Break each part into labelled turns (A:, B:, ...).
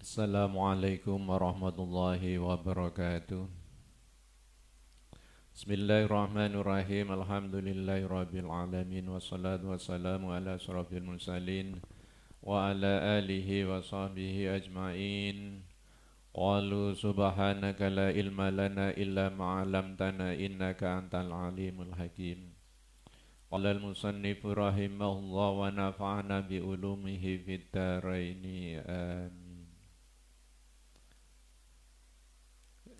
A: Assalamualaikum warahmatullahi wabarakatuh. Bismillahirrahmanirrahim. Alhamdulillahirabbil alamin wassalatu wassalamu ala asyrafil mursalin wa ala alihi wa sahbihi ajmain. Qalu subhanaka la ilma lana illa ma 'allamtana innaka antal alimul hakim. Qala al-musannifu rahimahullah wa nafa'ana bi ulumihi fid dharaini amin.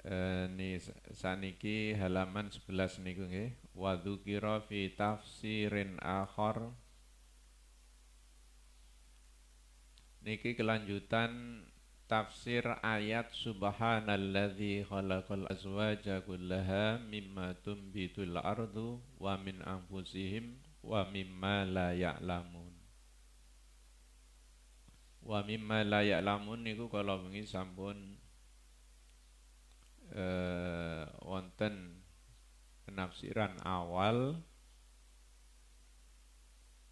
A: Ini saniki halaman 11 niku nggih. Wa dzukira fi tafsirin akhar. Niki kelanjutan tafsir ayat subhanalladzi khalaqal azwaja kullaha mimma tumbitul ardu wa min anfusihim wa mimma la ya'lamun. Wa mimma la ya'lamun niku kala wingi sampun wonten penafsiran awal,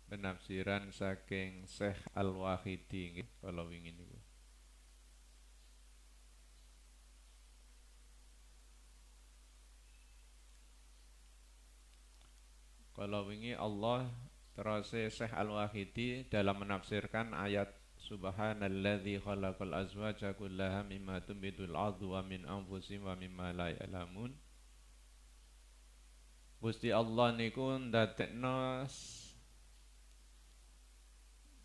A: penafsiran saking Syekh Al-Wahidi nggih kala wingi niku. Kala wingi Allah terus Syekh Al-Wahidi dalam menafsirkan ayat Subhanalladzi khalaqal azwaja kullaha mimma tumbitul ardu wa min anfusihim wa mimma la ya'lamun. Gusti Allah niku ndadekno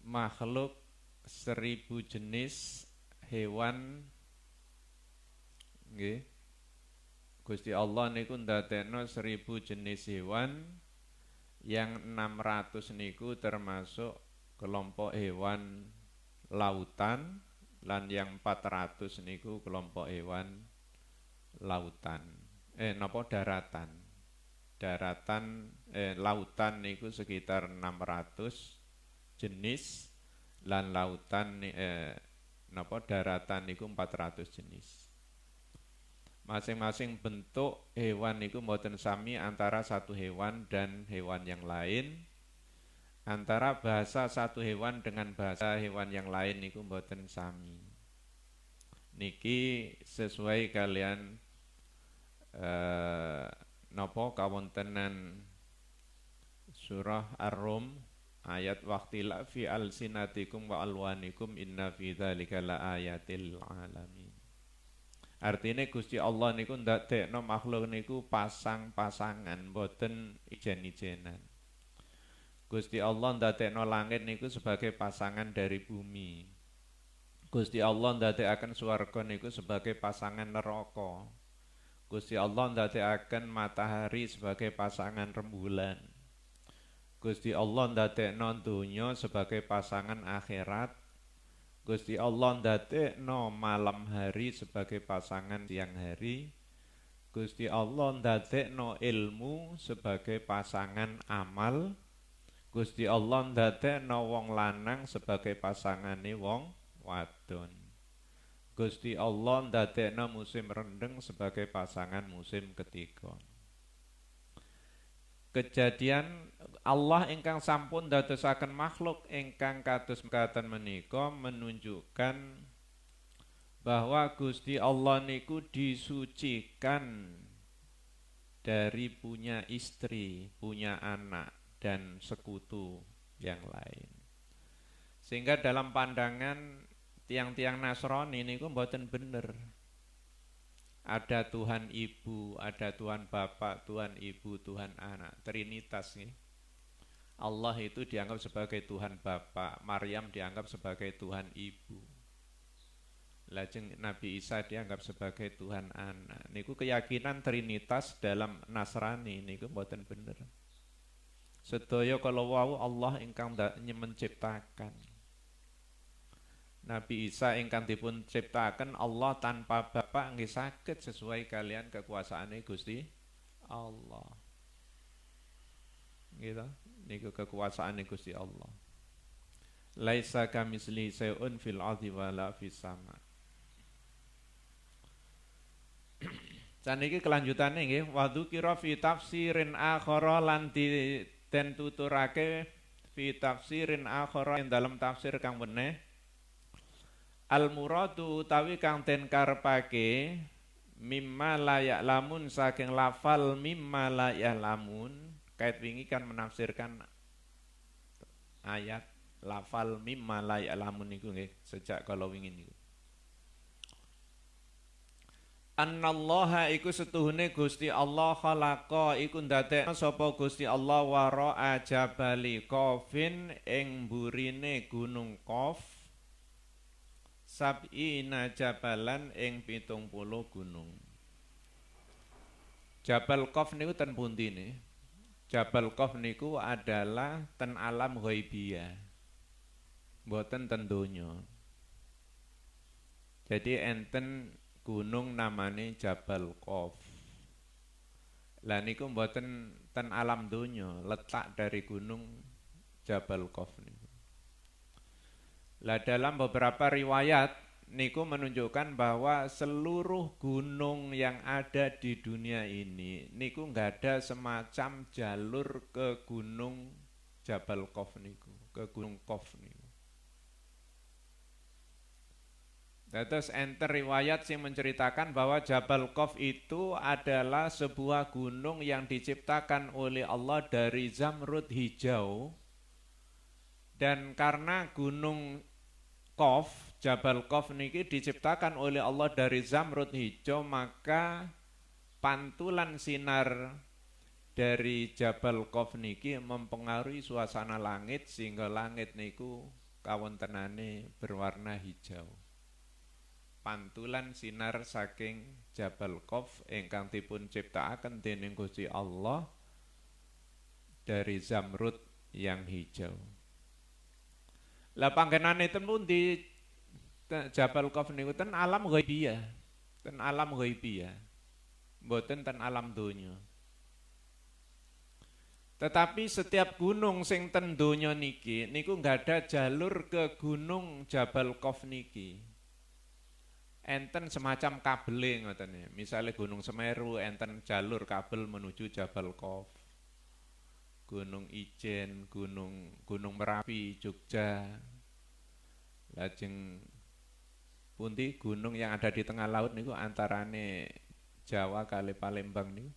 A: makhluk 1000 jenis hewan nggih. Gusti Allah niku ndadekno 1000 jenis hewan yang 600 niku termasuk kelompok hewan lautan lan yang 400 niku kelompok hewan lautan daratan. Lautan niku sekitar 600 jenis lan lautan daratan niku 400 jenis. Masing-masing bentuk hewan niku mboten sami antara satu hewan dan hewan yang lain. Antara bahasa satu hewan dengan bahasa hewan yang lain niku mboten sami. Niki sesuai kalian kawontenan surah Ar-Rum ayat waqtila fi alsinatikum wa alwanikum inna fi dzalika laayatil alamin. Artinya Gusti Allah niku ndadekno makhluk niku pasang-pasangan mboten ijen-ijenan. Gusti Allah ndadekno langit niku sebagai pasangan dari bumi. Gusti Allah ndadekaken swarga niku sebagai pasangan neraka. Gusti Allah ndadekaken matahari sebagai pasangan rembulan. Gusti Allah ndadekno donya sebagai pasangan akhirat. Gusti Allah ndadekno malam hari sebagai pasangan siang hari. Gusti Allah ndadekno ilmu sebagai pasangan amal. Gusti Allah ndadekno wong lanang sebagai pasangane wong wadon. Gusti Allah ndadekno musim rendeng sebagai pasangan musim ketiga. Kejadian Allah ingkang sampun dadosaken makhluk ingkang kados mekaten menika menunjukkan bahwa Gusti Allah niku disucikan dari punya istri, punya anak dan sekutu yang lain. Sehingga dalam pandangan tiang-tiang Nasrani niku mboten bener. Ada Tuhan Ibu, ada Tuhan Bapak, Tuhan Ibu, Tuhan Anak, Trinitas nih. Allah itu dianggap sebagai Tuhan Bapak, Maryam dianggap sebagai Tuhan Ibu. Lajeng Nabi Isa dianggap sebagai Tuhan Anak. Niku keyakinan Trinitas dalam Nasrani niku mboten bener. Sedaya kalau wau Allah ingkang menciptakan. Nabi Isa ingkang dipun ciptaken Allah tanpa Bapa nggih saged sesuai kalian kekuasaane Gusti Allah. Gitu. Niku kekuasaane Gusti Allah. Laisa kamisli sayun fil ardi wala fis sama. Saniki kelanjutane nggih wa dzukira fi tafsirin akhara lan den tuturake fi tafsirin akhara ing dalam tafsir kang weneh Al muradu utawi kang den karepake mimma la ya'lamun saking lafal mimma la ya'lamun. Kait wingi kan menafsirkan ayat lafal mimma la ya'lamun niku nggih sejak kalau wingi niku. Annallaha iku setuhune Gusti Allah khalaqa iku ndadekno sapa Gusti Allah wara jabali Qafin ing burine gunung Qaf sab'ina jabalan ing 70 gunung. Jabal Qaf niku ten pundi nggih? Jabal Qaf niku adalah ten alam ghaibiyah. Mboten ten donya. Jadi enten gunung namane Jabal Qaf. Lah niku mboten ten alam donya, letak dari gunung Jabal Qaf niku. Lah dalam beberapa riwayat niku menunjukkan bahwa seluruh gunung yang ada di dunia ini niku nggak ada semacam jalur ke gunung Jabal Qaf niku, ke gunung Qaf niku. Terus enter riwayat yang menceritakan bahwa Jabal Qaf itu adalah sebuah gunung yang diciptakan oleh Allah dari zamrud hijau. Dan karena gunung Qaf, Jabal Qaf niki diciptakan oleh Allah dari zamrud hijau, maka pantulan sinar dari Jabal Qaf niki mempengaruhi suasana langit sehingga langit niku kawontenane berwarna hijau. Pantulan sinar saking Jabal Qaf ingkang dipun ciptakaken dening Gusti Allah dari zamrud yang hijau. Lah panggenane ten pundi Jabal Qaf niku ten alam ghaibiyah. Ten alam ghaibiyah. Mboten ten alam donya. Tetapi setiap gunung sing ten donya niki niku enggak ada jalur ke gunung Jabal Qaf niki. Enten semacam kabel ngoten ya. Misalnya Gunung Semeru enten jalur kabel menuju Jabal Qaf. Gunung Ijen, Gunung Merapi, Jogja. Lajeng pundi gunung yang ada di tengah laut niku antarane Jawa kali Palembang niku.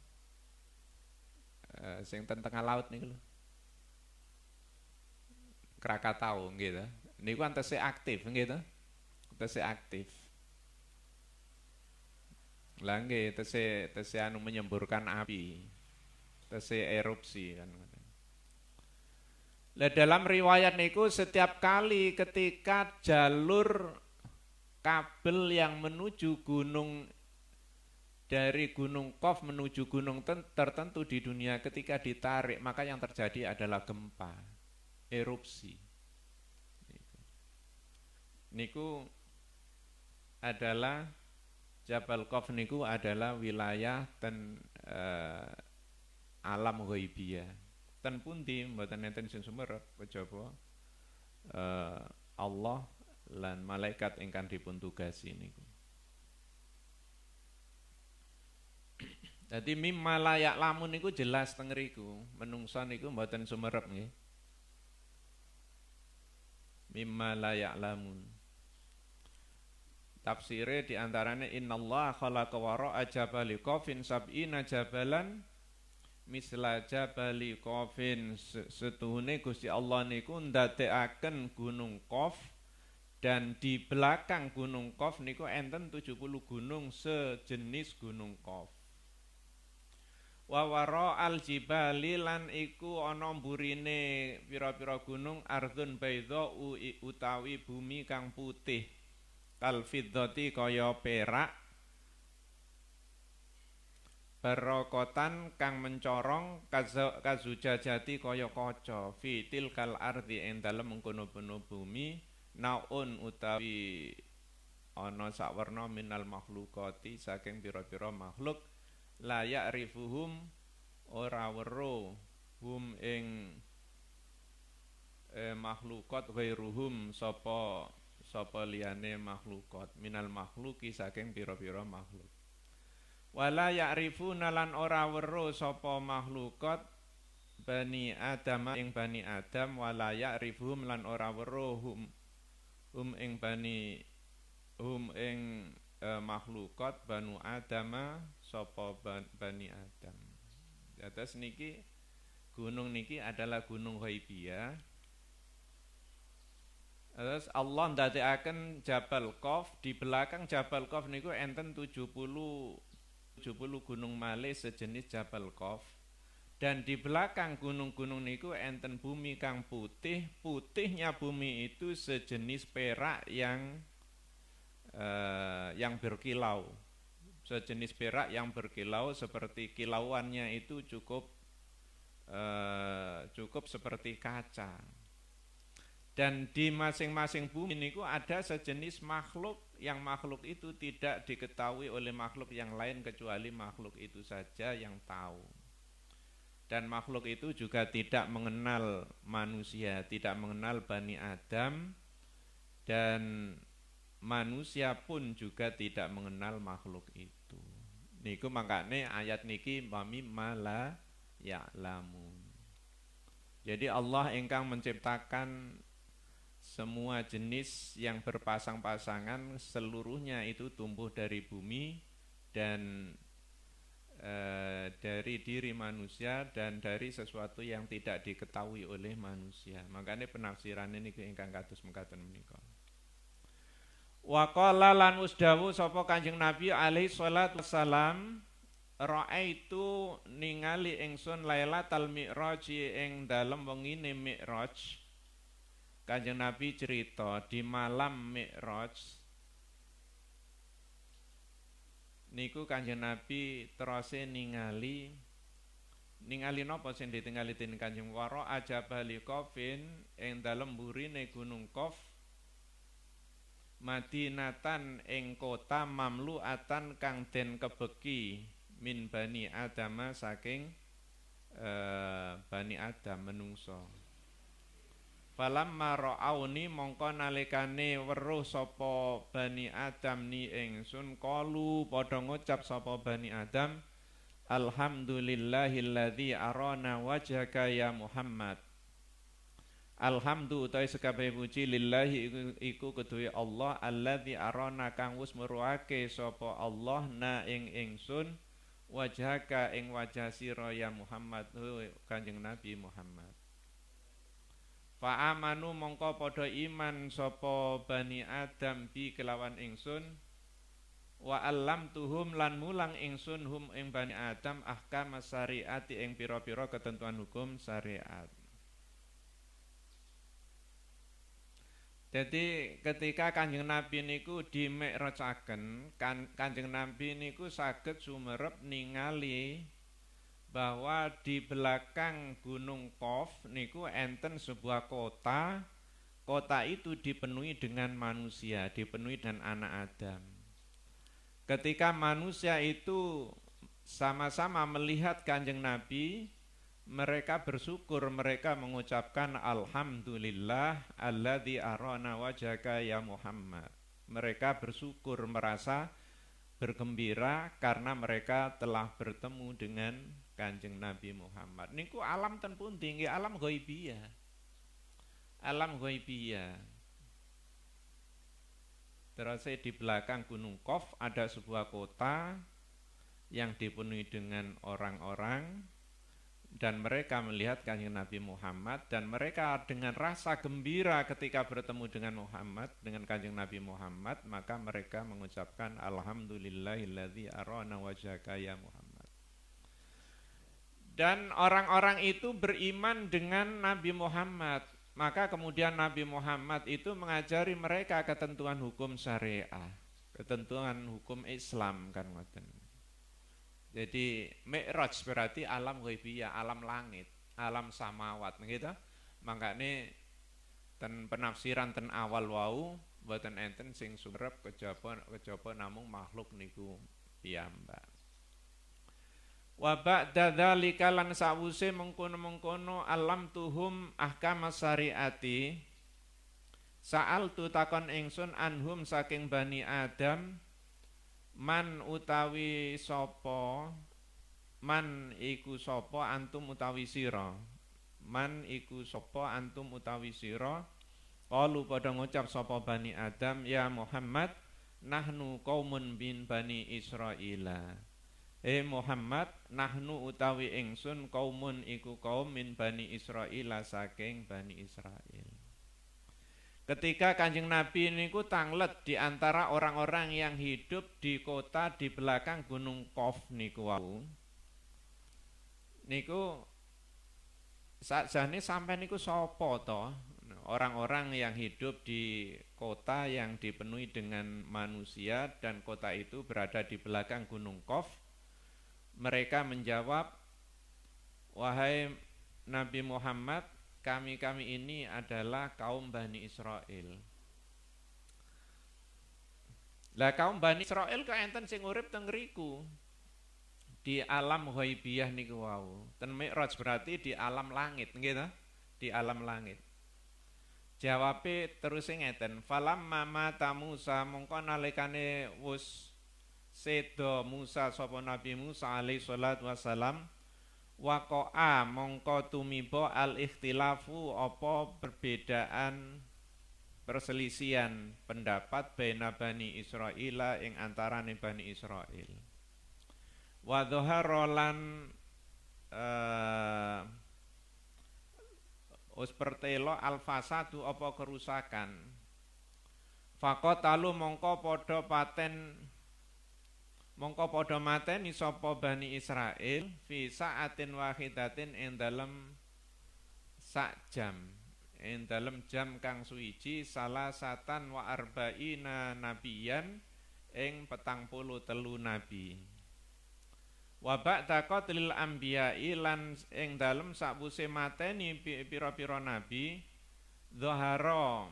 A: Sing ten tengah laut niku lho. Krakatau nggih ta. Niku antese aktif nggih ta. Antese aktif. Lah nggih tese anu menyemburkan api. Tese erupsi kan. Lah dalam riwayat niku setiap kali ketika jalur kabel yang menuju gunung dari gunung Qaf menuju gunung tertentu di dunia ketika ditarik maka yang terjadi adalah gempa, erupsi. Niku adalah Jabal Qaf niku adalah wilayah ten alam ghaibiyah. Ten pundi mboten enten sing sumerep kejaba Allah lan malaikat ingkang dipun tugasi niku. Dadi mimma layak lamun niku jelas teng ngriku, menungsa niku mboten sumerep nggih. Mimma layak lamun. Tafsire diantaranya innallaha khalaqa wara'a jabali Qafin sab'ina jabalan misla jabali Qafin. Setuhune Gusti Allah niku ndadekaken gunung Qaf dan di belakang gunung Qaf niku enten 70 gunung sejenis gunung Qaf. Wa wara'al jibali lan iku ana mburine pira-pira gunung ardhun baydha utawi bumi kang putih. Kal fiddati kaya perak barokotan kang mencorong kazujajati kaya kaca fitil kal ardi ing dalem mengkono-kono bumi naun utawi ana sakwerna minal makhlukati saking pira-pira makhluk layak rifuhum ora weruh hum ing makhlukat ghairuhum sapa liyane makhlukat minal makhluki saking pira-pira makhluk. Wala ya'rifuna lan ora weruh sapa makhlukat bani Adam ing bani Adam wala ya'rifuhum lan ora weruh hum ing bani hum ing makhlukat banu adama sapa bani adam. Atas niki gunung niki adalah gunung Ghaibiyah. Terus Allah ndadekaken Jabal Qaf, di belakang Jabal Qaf niku enten 70 gunung malih sejenis Jabal Qaf. Dan di belakang gunung-gunung niku enten bumi kang putih, putihnya bumi itu sejenis perak yang berkilau. Sejenis perak yang berkilau seperti kilauannya itu cukup seperti kaca. Dan di masing-masing bumi niku ada sejenis makhluk, yang makhluk itu tidak diketahui oleh makhluk yang lain kecuali makhluk itu saja yang tahu. Dan makhluk itu juga tidak mengenal manusia, tidak mengenal Bani Adam, dan manusia pun juga tidak mengenal makhluk itu. Niku makane ayat niki mami mala ya'lamun. Jadi Allah ingkang menciptakan semua jenis yang berpasang-pasangan, seluruhnya itu tumbuh dari bumi dan dari diri manusia dan dari sesuatu yang tidak diketahui oleh manusia. Makanya penafsiran ini ingkang kados mekaten menika. Wa qala lan usdawu sapa Kanjeng Nabi alaihi salatu wassalam, ra'aitu ningali ingsun Lailatul Mi'raj ing dalem wengine Mi'raj. Kanjeng Nabi cerita di malam Mi'raj niku Kanjeng Nabi terose ningali napa sing ditingali dening Kanjeng Waro ajabali Qafin ing dalem burine Gunung Qaf Madinatan ing kota mamluatan kang den kebeki min Bani Adama saking Bani Adam menungso. Falamma ra'auni mongko nalikane weruh sapa Bani Adam ni ingsun qalu padha ngucap sapa Bani Adam alhamdulillahilladzi arana wajhaka ya Muhammad. Alhamdu utawi sekabeh puji lillahi iku kedue Allah alladzi arana kang wis meruake sapa Allah na ing ingsun wajhaka ing wajah sira ya Muhammad Kanjeng Nabi Muhammad. Fa amanu mongko padha iman sapa Bani Adam bi kelawan ingsun wa alam tuhum lan mulang ingsun hum ing Bani Adam ahkam syariati ing pira-pira ketentuan hukum syariat. Jadi ketika Kanjeng Nabi niku dimikrojaken, Kanjeng Nabi niku saged sumerep ningali bahwa di belakang Gunung Qaf niku enten sebuah kota. Kota itu dipenuhi dengan manusia, dipenuhi dengan anak Adam. Ketika manusia itu sama-sama melihat Kanjeng Nabi, mereka bersyukur, mereka mengucapkan alhamdulillah alladzi arana wajhaka ya Muhammad. Mereka bersyukur, merasa bergembira karena mereka telah bertemu dengan Kanjeng Nabi Muhammad. Niku alam ten pundi nggih alam ghaibiyah. Alam ghaibiyah. Terus di belakang Gunung Qaf ada sebuah kota yang dipenuhi dengan orang-orang dan mereka melihat Kanjeng Nabi Muhammad dan mereka dengan rasa gembira ketika bertemu dengan Muhammad, dengan Kanjeng Nabi Muhammad, maka mereka mengucapkan alhamdulillahilladzi arana wajhaka ya Muhammad. Dan orang-orang itu beriman dengan Nabi Muhammad. Maka kemudian Nabi Muhammad itu mengajari mereka ketentuan hukum syariah, ketentuan hukum Islam kan ngoten. Jadi Mi'raj berarti alam ghaibiyah, alam langit, alam samawat gitu. Makane ten penafsiran ten awal wau boten enten sing sumerep kejaba namung makhluk niku piyambak. Wa ba'da dzalika lan sawuse mengkono-mengkono alam tuhum ahkam syariati saal tu takon ingsun anhum saking Bani Adam man utawi sapa man iku sapa antum utawi sira man iku sapa antum utawi sira qalu padha ngucap sapa Bani Adam ya Muhammad nahnu qaumun bin bani Israila. Muhammad, nahnu utawi ingsun qaumun iku kaum min bani Israila saking bani Israel. Ketika Kanjeng Nabi niku tanglet di antara orang-orang yang hidup di kota di belakang Gunung Qaf niku wau. Niku sakjane sampai niku sapa to? Orang-orang yang hidup di kota yang dipenuhi dengan manusia dan kota itu berada di belakang Gunung Qaf. Mereka menjawab, wahai Nabi Muhammad, kami ini adalah kaum Bani Israel. Lah kaum Bani Israel kok enten sing urip teng ngriku. Di alam ghaibiyah niku wau. Ten Mi'raj berarti di alam langit nggih ta? Di alam langit. Jawabe terus ngeten, falamma mata Musa mongko nalikane wis seda Musa sapa Nabi Musa alaihi salatu wasalam waqa'a mongko tumiba al-ikhtilafu apa perbedaan perselisihan pendapat baina Bani Israila ing antarane Bani Israil. Wa dhahara lan pertelo al-fasadu apa kerusakan. Faqatalu mongko padha mateni sapa Bani Israil fi sa'atin wahidatin ing dalem sak jam. Ing dalem jam kang suwiji salasatan wa arba'ina nabiyan ing 43 nabi. Wa ba'da qatlil anbiya'i lan ing dalem sakwuse mateni pira-pira nabi dhahara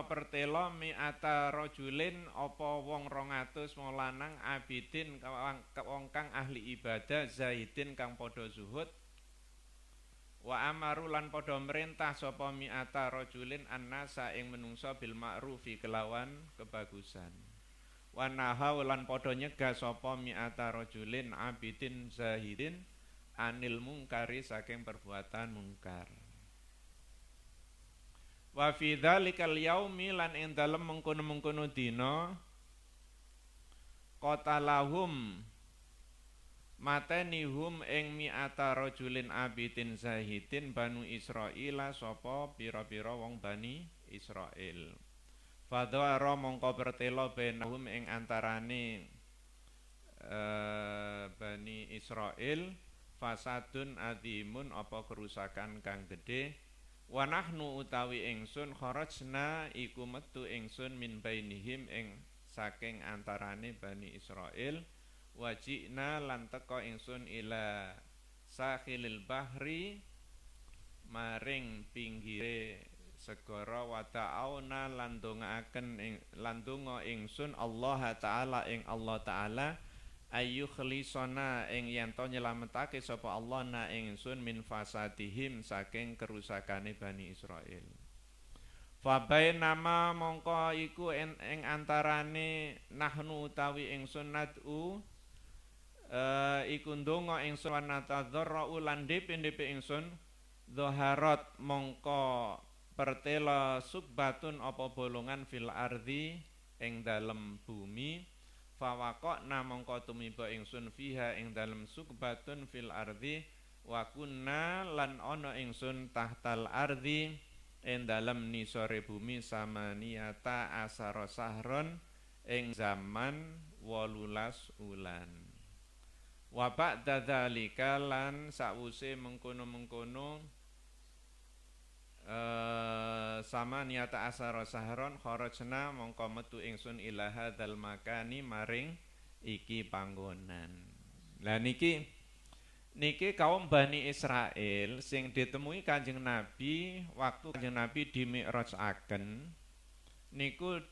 A: pertelo mi'ata rajulin apa wong 200 wong lanang abidin wong kang ahli ibadah zaidin kang padha zuhud wa amaru lan padha merintah sapa mi'ata rajulin annasa ing menungsa bil ma'rufi kelawan kebagusan wa nahau lan padha nyegah sapa mi'ata rajulin abidin zahidin anil mungkari saking perbuatan mungkar. Wa fi dzalikal yaumi lan ing dalem mengkono-mengkono dina qatalahum matenihum ing mi'ata rajulin abidin zahidin Banu Israila sapa pira-pira wong Bani Israil. Fadhara mongko pertelo benahum ing antarane Bani Israil fasadun adimun apa kerusakan kang gedhe. Wa nahnu utawi ingsun kharajna iku metu ingsun min bainihim ing saking antarane Bani Israil wajina lan teka ingsun ila sakhilil bahri maring pinggire segara wa ta'auna lan donga ingsun Allah taala ing Allah taala ayu khlisona ing yen to nyelametake sapa Allah na ingsun min fasadihim saking kerusakane Bani Israil. Fa bainama mongko iku ing antarane nahnu utawi ingsun nad'u iku ndonga ingsun wa natadzarra lan dhepe ingsun dhaharat mongko pertela subbatun apa bolongan fil ardi ing dalem bumi. Fawaqna mongko tumiba ingsun fiha ing dalem sukbatun fil ardi wa kunna lan ana ingsun tahtal ardi ing dalem nisore bumi samaniyata asara sahron ing zaman 18 ulan. Wa ba'da dzalika lan sawuse mengkono-mengkono sama niata asara sahron kharajna mongko metu ingsun ila hadzal makani maring iki panggonan. Lah niki kaum Bani Israil sing ditemui Kanjeng Nabi waktu Kanjeng Nabi di Mi'rajaken niku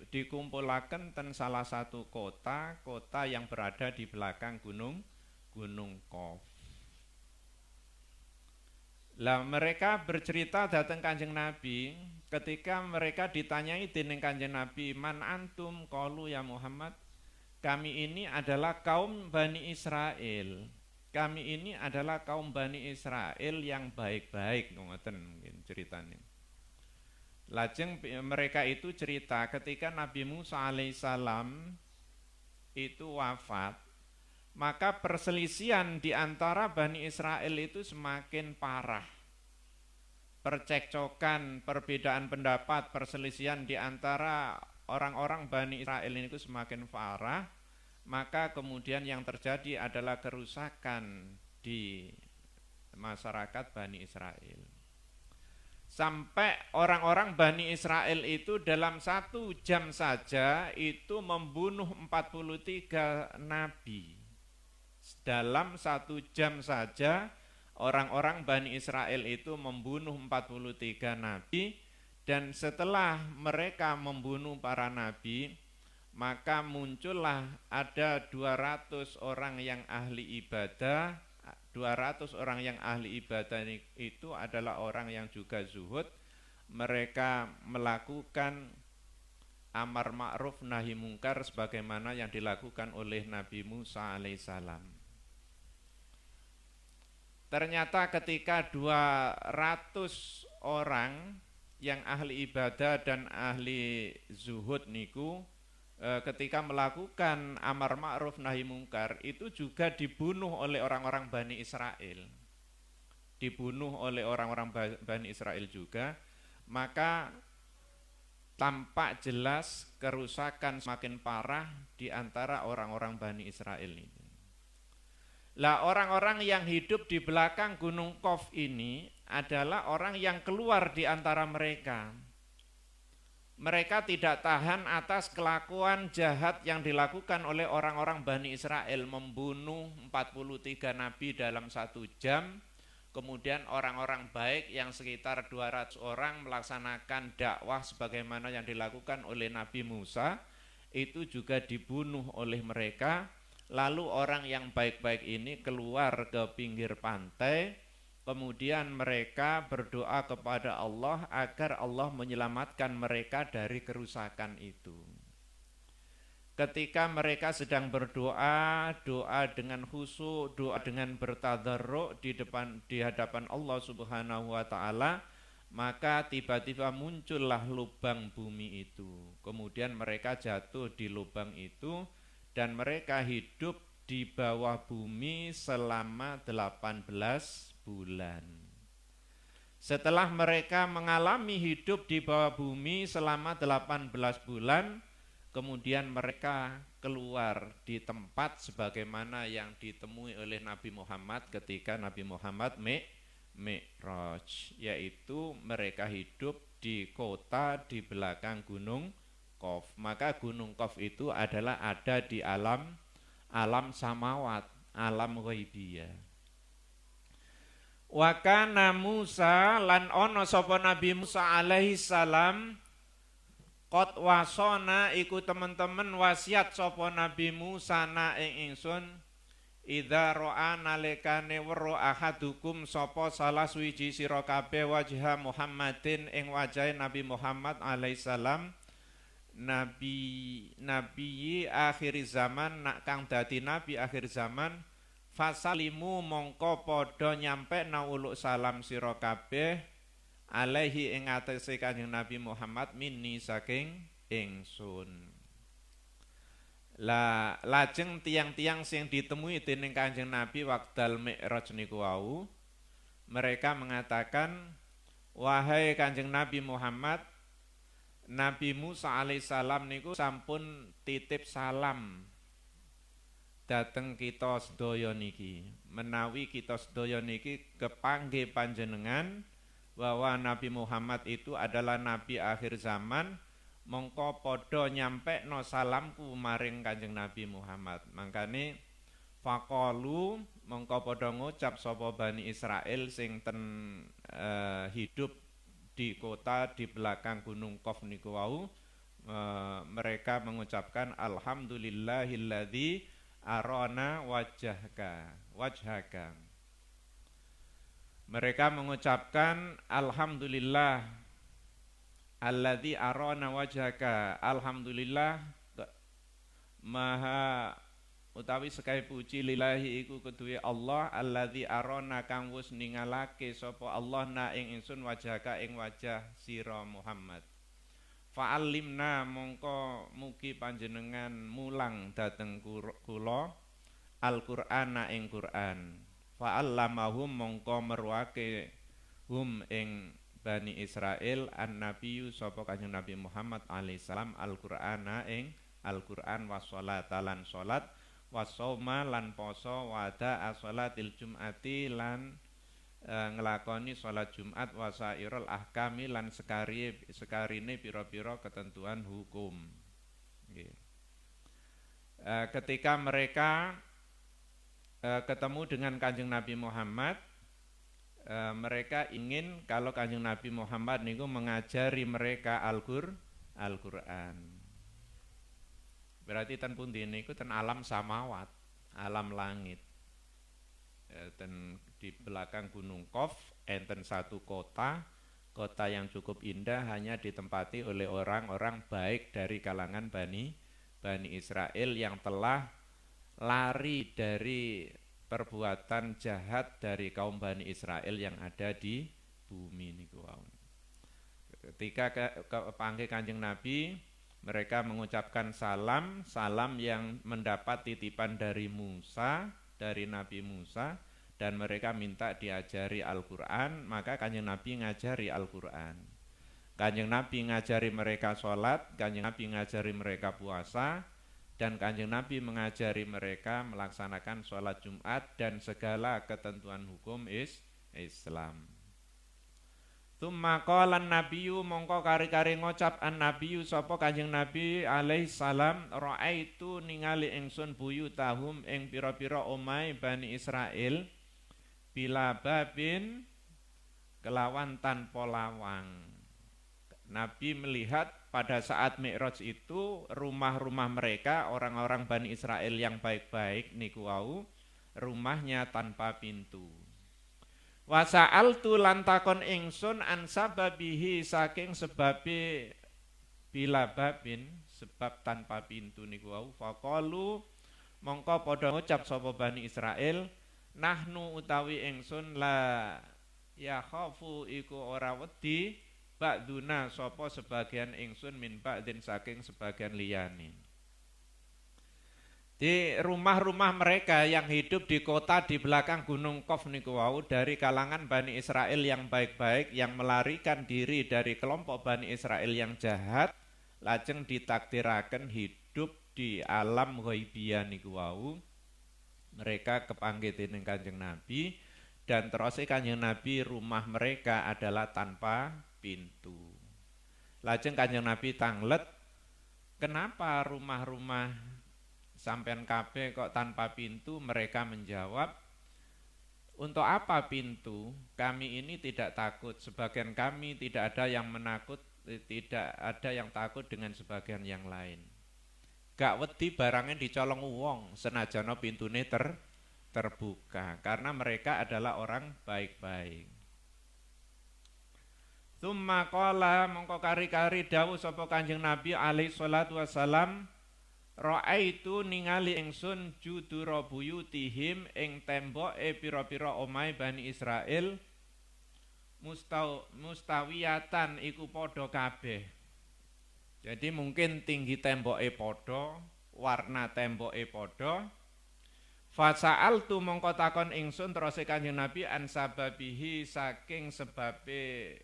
A: dikumpulaken ten salah satu kota yang berada di belakang gunung Qaf. Lah mereka bercerita datang Kanjeng Nabi ketika mereka ditanyai dening Kanjeng Nabi, "Man antum?" Qalu ya Muhammad, kami ini adalah kaum Bani Israel. Kami ini adalah kaum Bani Israel yang baik-baik, ngoten mungkin ceritanya. Lajeng mereka itu cerita ketika Nabi Musa alaihissalam itu wafat, maka perselisihan di antara Bani Israel itu semakin parah. Percekcokan, perbedaan pendapat, perselisihan di antara orang-orang Bani Israel ini itu semakin parah. Maka kemudian yang terjadi adalah kerusakan di masyarakat Bani Israel. Sampai orang-orang Bani Israel itu dalam 1 jam saja itu membunuh 43 nabi. Dalam 1 jam saja orang-orang Bani Israel itu membunuh 43 nabi. Dan setelah mereka membunuh para nabi, maka muncullah ada 200 orang yang ahli ibadah. 200 orang yang ahli ibadah itu adalah orang yang juga zuhud. Mereka melakukan amar ma'ruf nahi mungkar sebagaimana yang dilakukan oleh Nabi Musa alaihissalam. Ternyata ketika 200 orang yang ahli ibadah dan ahli zuhud niku ketika melakukan amar ma'ruf nahi mungkar itu juga dibunuh oleh orang-orang Bani Israel. Dibunuh oleh orang-orang Bani Israel juga, maka tampak jelas kerusakan semakin parah di antara orang-orang Bani Israel ini. Lah orang-orang yang hidup di belakang Gunung Qaf ini adalah orang yang keluar di antara mereka. Mereka tidak tahan atas kelakuan jahat yang dilakukan oleh orang-orang Bani Israel, membunuh 43 nabi dalam 1 jam. Kemudian orang-orang baik yang sekitar 200 orang melaksanakan dakwah sebagaimana yang dilakukan oleh Nabi Musa, itu juga dibunuh oleh mereka. Lalu orang yang baik-baik ini keluar ke pinggir pantai. Kemudian mereka berdoa kepada Allah agar Allah menyelamatkan mereka dari kerusakan itu. Ketika mereka sedang berdoa, doa dengan khusyuk, doa dengan bertadarruk di hadapan Allah Subhanahu wa taala, maka tiba-tiba muncullah lubang bumi itu. Kemudian mereka jatuh di lubang itu dan mereka hidup di bawah bumi selama 18 bulan. Setelah mereka mengalami hidup di bawah bumi selama 18 bulan, kemudian mereka keluar di tempat sebagaimana yang ditemui oleh Nabi Muhammad ketika Nabi Muhammad Mi'raj, yaitu mereka hidup di kota di belakang Gunung Qaf. Maka Gunung Qaf itu adalah ada di alam samawat, alam ghaibiyah. Wa kana Musa lan ono sapa Nabi Musa alaihi salam qad wasona iku teman-teman wasiat sapa Nabi Musa na ing ingsun idza ra'a nalikane weruh ahadukum sapa salah suwiji sira kabeh wajha Muhammadin ing wajahe Nabi Muhammad alaihi salam nabi akhir zaman nak kang dadi nabi akhir zaman fasalimu mongko padha nyampe na uluk salam sira kabeh alaihi ing atase Kanjeng Nabi Muhammad minni saking ingsun. Lajeng tiang-tiang sing ditemui dening Kanjeng Nabi wekdal Mi'raj niku wau, mereka mengatakan, wahai Kanjeng Nabi Muhammad, Nabi Musa alaihissalam niku sampun titip salam dateng kita sedaya niki. Menawi kita sedaya niki kepanggih panjenengan bahwa Nabi Muhammad itu adalah nabi akhir zaman, mongko padha nyampe no salamku maring Kanjeng Nabi Muhammad. Mangkane faqalu mongko padha ngucap sapa Bani Israel sing hidup di kota di belakang Gunung Qaf niku wau, mereka mengucapkan alhamdulillahilladzi arona wajhaka. Mereka mengucapkan alhamdulillah alladzi arona wajhaka. Alhamdulillah maha utawi sekali puji lillahi iku keduwe Allah alladzi arona kang wis ningalake sapa Allah na ing ingsun wajhaka ing wajah sira Muhammad. Fa'allimna mongko mugi panjenengan mulang dhateng kula Al-Qur'ana ing Qur'an. Fa'allamahum mongko merwake hum ing Bani Israil an-nabiyyu sapa kanjeng Nabi Muhammad alaihi salam Al-Qur'ana ing Al-Qur'an wassalat lan salat wasauma lan poso wada as-salatil jum'ati lan ngelakoni salat Jumat wasairul ahkami lan sekarine pira-pira ketentuan hukum. Ketika mereka ketemu dengan Kanjeng Nabi Muhammad, mereka ingin kalau Kanjeng Nabi Muhammad niku mengajari mereka Al-Qur'an. Berarti ten pundi niku ten alam samawat, alam langit. Dan di belakang Gunung Qaf enten satu kota yang cukup indah hanya ditempati oleh orang-orang baik dari kalangan Bani Israil yang telah lari dari perbuatan jahat dari kaum Bani Israil yang ada di bumi niku wau. Ketika kepanggil Kanjeng Nabi, mereka mengucapkan salam yang mendapat titipan dari Nabi Musa, dan mereka minta diajari Al-Qur'an, maka Kanjeng Nabi ngajari Al-Qur'an. Kanjeng Nabi ngajari mereka sholat, Kanjeng Nabi ngajari mereka puasa, dan Kanjeng Nabi mengajari mereka melaksanakan sholat Jumat dan segala ketentuan hukum Islam. Tsumma qala an-nabiyyu mongko kari-kari ngocap an-nabiyyu sapa Kanjeng Nabi alaihi salam raaitu ningali ingsun buyutahum ing pira-pira omahe Bani Israil bila babin kelawan tanpa lawang. Nabi melihat pada saat Mi'raj itu rumah-rumah mereka orang-orang Bani Israil yang baik-baik niku wau rumahnya tanpa pintu. Wa sa'altu lan takon ingsun an sababihi saking sebabe bila babin sebab tanpa pintu niku wau faqalu mongko padha ngucap sapa Bani Israil nahnu utawi ingsun la ya khafu iku ora wedi ba'duna sapa sebagian ingsun min ba'din saking sebagian liyane. Di rumah-rumah mereka yang hidup di kota di belakang Gunung Qaf niku wau dari kalangan Bani Israil yang baik-baik yang melarikan diri dari kelompok Bani Israil yang jahat lajeng ditakdiraken hidup di alam ghaibiyah niku wau. Mereka kepanggih dening Kanjeng Nabi dan terus Kanjeng Nabi rumah mereka adalah tanpa pintu. Lajeng Kanjeng Nabi tanglet, kenapa rumah-rumah sampean kabeh kok tanpa pintu? Mereka menjawab, untuk apa pintu? Kami ini tidak takut. Sebagian kami tidak ada yang tidak ada yang takut dengan sebagian yang lain. Gak wedi barangnya dicolong wong senajana pintune terbuka karena mereka adalah orang baik-baik. Tsumma qala mongko kari-kari dawuh sapa Kanjeng Nabi alaihi salatu wasalam raaitu ningali ingsun judura buyutihim ing temboke pira-pira omahe Bani Israil mustawiyatan iku padha kabeh. Jadi mungkin tinggi temboke padha, warna temboke padha. Fasa'altu mongko takon ingsun terus Kanjeng Nabi an sababihi saking sebabe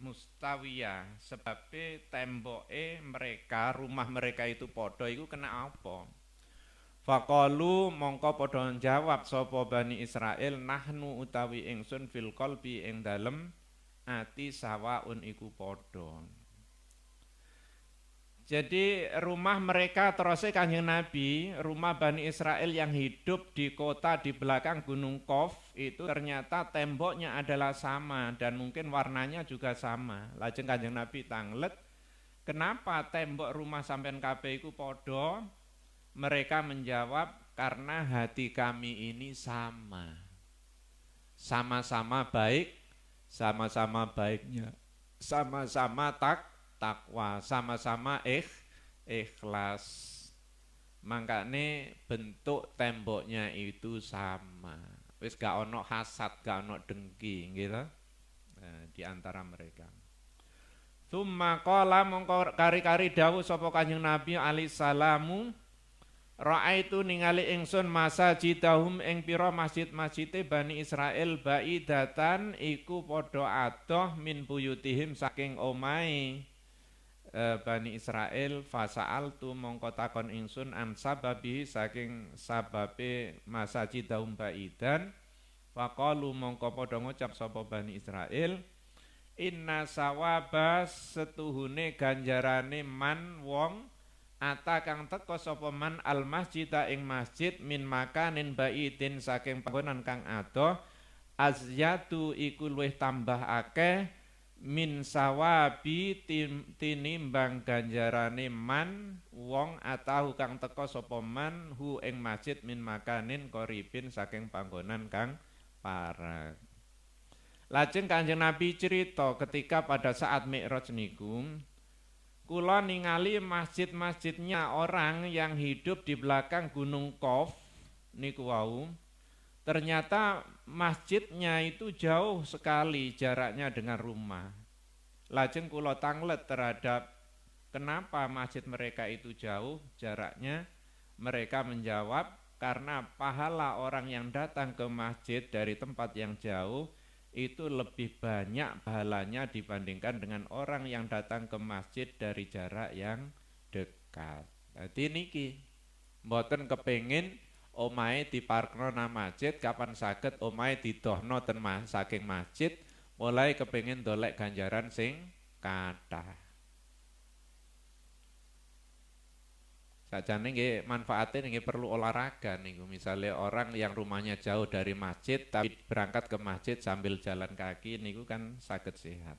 A: mustawiyah, sebabe temboke mereka, rumah mereka itu padha iku kena apa? Faqalu mongko padha jawab sapa Bani Israil nahnu utawi ingsun fil qalbi ing dalem ati sawaun iku padha. Jadi rumah mereka terusnya Kanjeng Nabi, rumah Bani Israil yang hidup di kota di belakang Gunung Qaf itu ternyata temboknya adalah sama dan mungkin warnanya juga sama. Lajeng Kanjeng Nabi tanglet, kenapa tembok rumah sampean kabeh iku padha? Mereka menjawab, karena hati kami ini sama. Sama-sama baik, sama-sama baiknya, sama-sama takwa, sama-sama ikhlas. Makanya bentuk temboknya itu sama. Wis gak ono hasad, gak ono dengki gitu. Di antara mereka. Tsumma qala mongko kari-kari dawuh sapa Kanjeng Nabi alaihi salamu Ra'aitu ningali ingsun masajidahum ing pira masjid-masjide Bani Israil baidatan iku padha adoh min buyutihim saking omahe Bani Israil fasa'altu mongko takon ingsun an sababi saking sababe masajidahum baidan faqalu mongko padha ngucap sapa Bani Israil inna sawaba setuhune ganjarane man wong ata kang teka sapa man al masjida ing masjid min makanin baidin saking panggonan kang adoh azyatu iku luwih tambah akeh min sawabi tinimbang ganjarane man wong atahu kang teka sapa man hu ing masjid min makanin qaribin saking panggonan kang parek. Lajeng Kanjeng Nabi cerita ketika pada saat Mi'raj niku kula ningali masjid-masjidnya orang yang hidup di belakang Gunung Qaf niku wau. Ternyata masjidnya itu jauh sekali jaraknya dengan rumah. Lajeng kula tanglet terhadap kenapa masjid mereka itu jauh jaraknya. Mereka menjawab karena pahala orang yang datang ke masjid dari tempat yang jauh itu lebih banyak pahalanya dibandingkan dengan orang yang datang ke masjid dari jarak yang dekat. Jadi niki mboten kepengin omahe diparkno nang masjid kapan saged omahe didohno ten saking masjid mulai kepengin dolek ganjaran sing kathah. Sajane nggih manfaatnya nggih perlu olahraga niku. Misalnya orang yang rumahnya jauh dari masjid tapi berangkat ke masjid sambil jalan kaki niku kan saged sehat.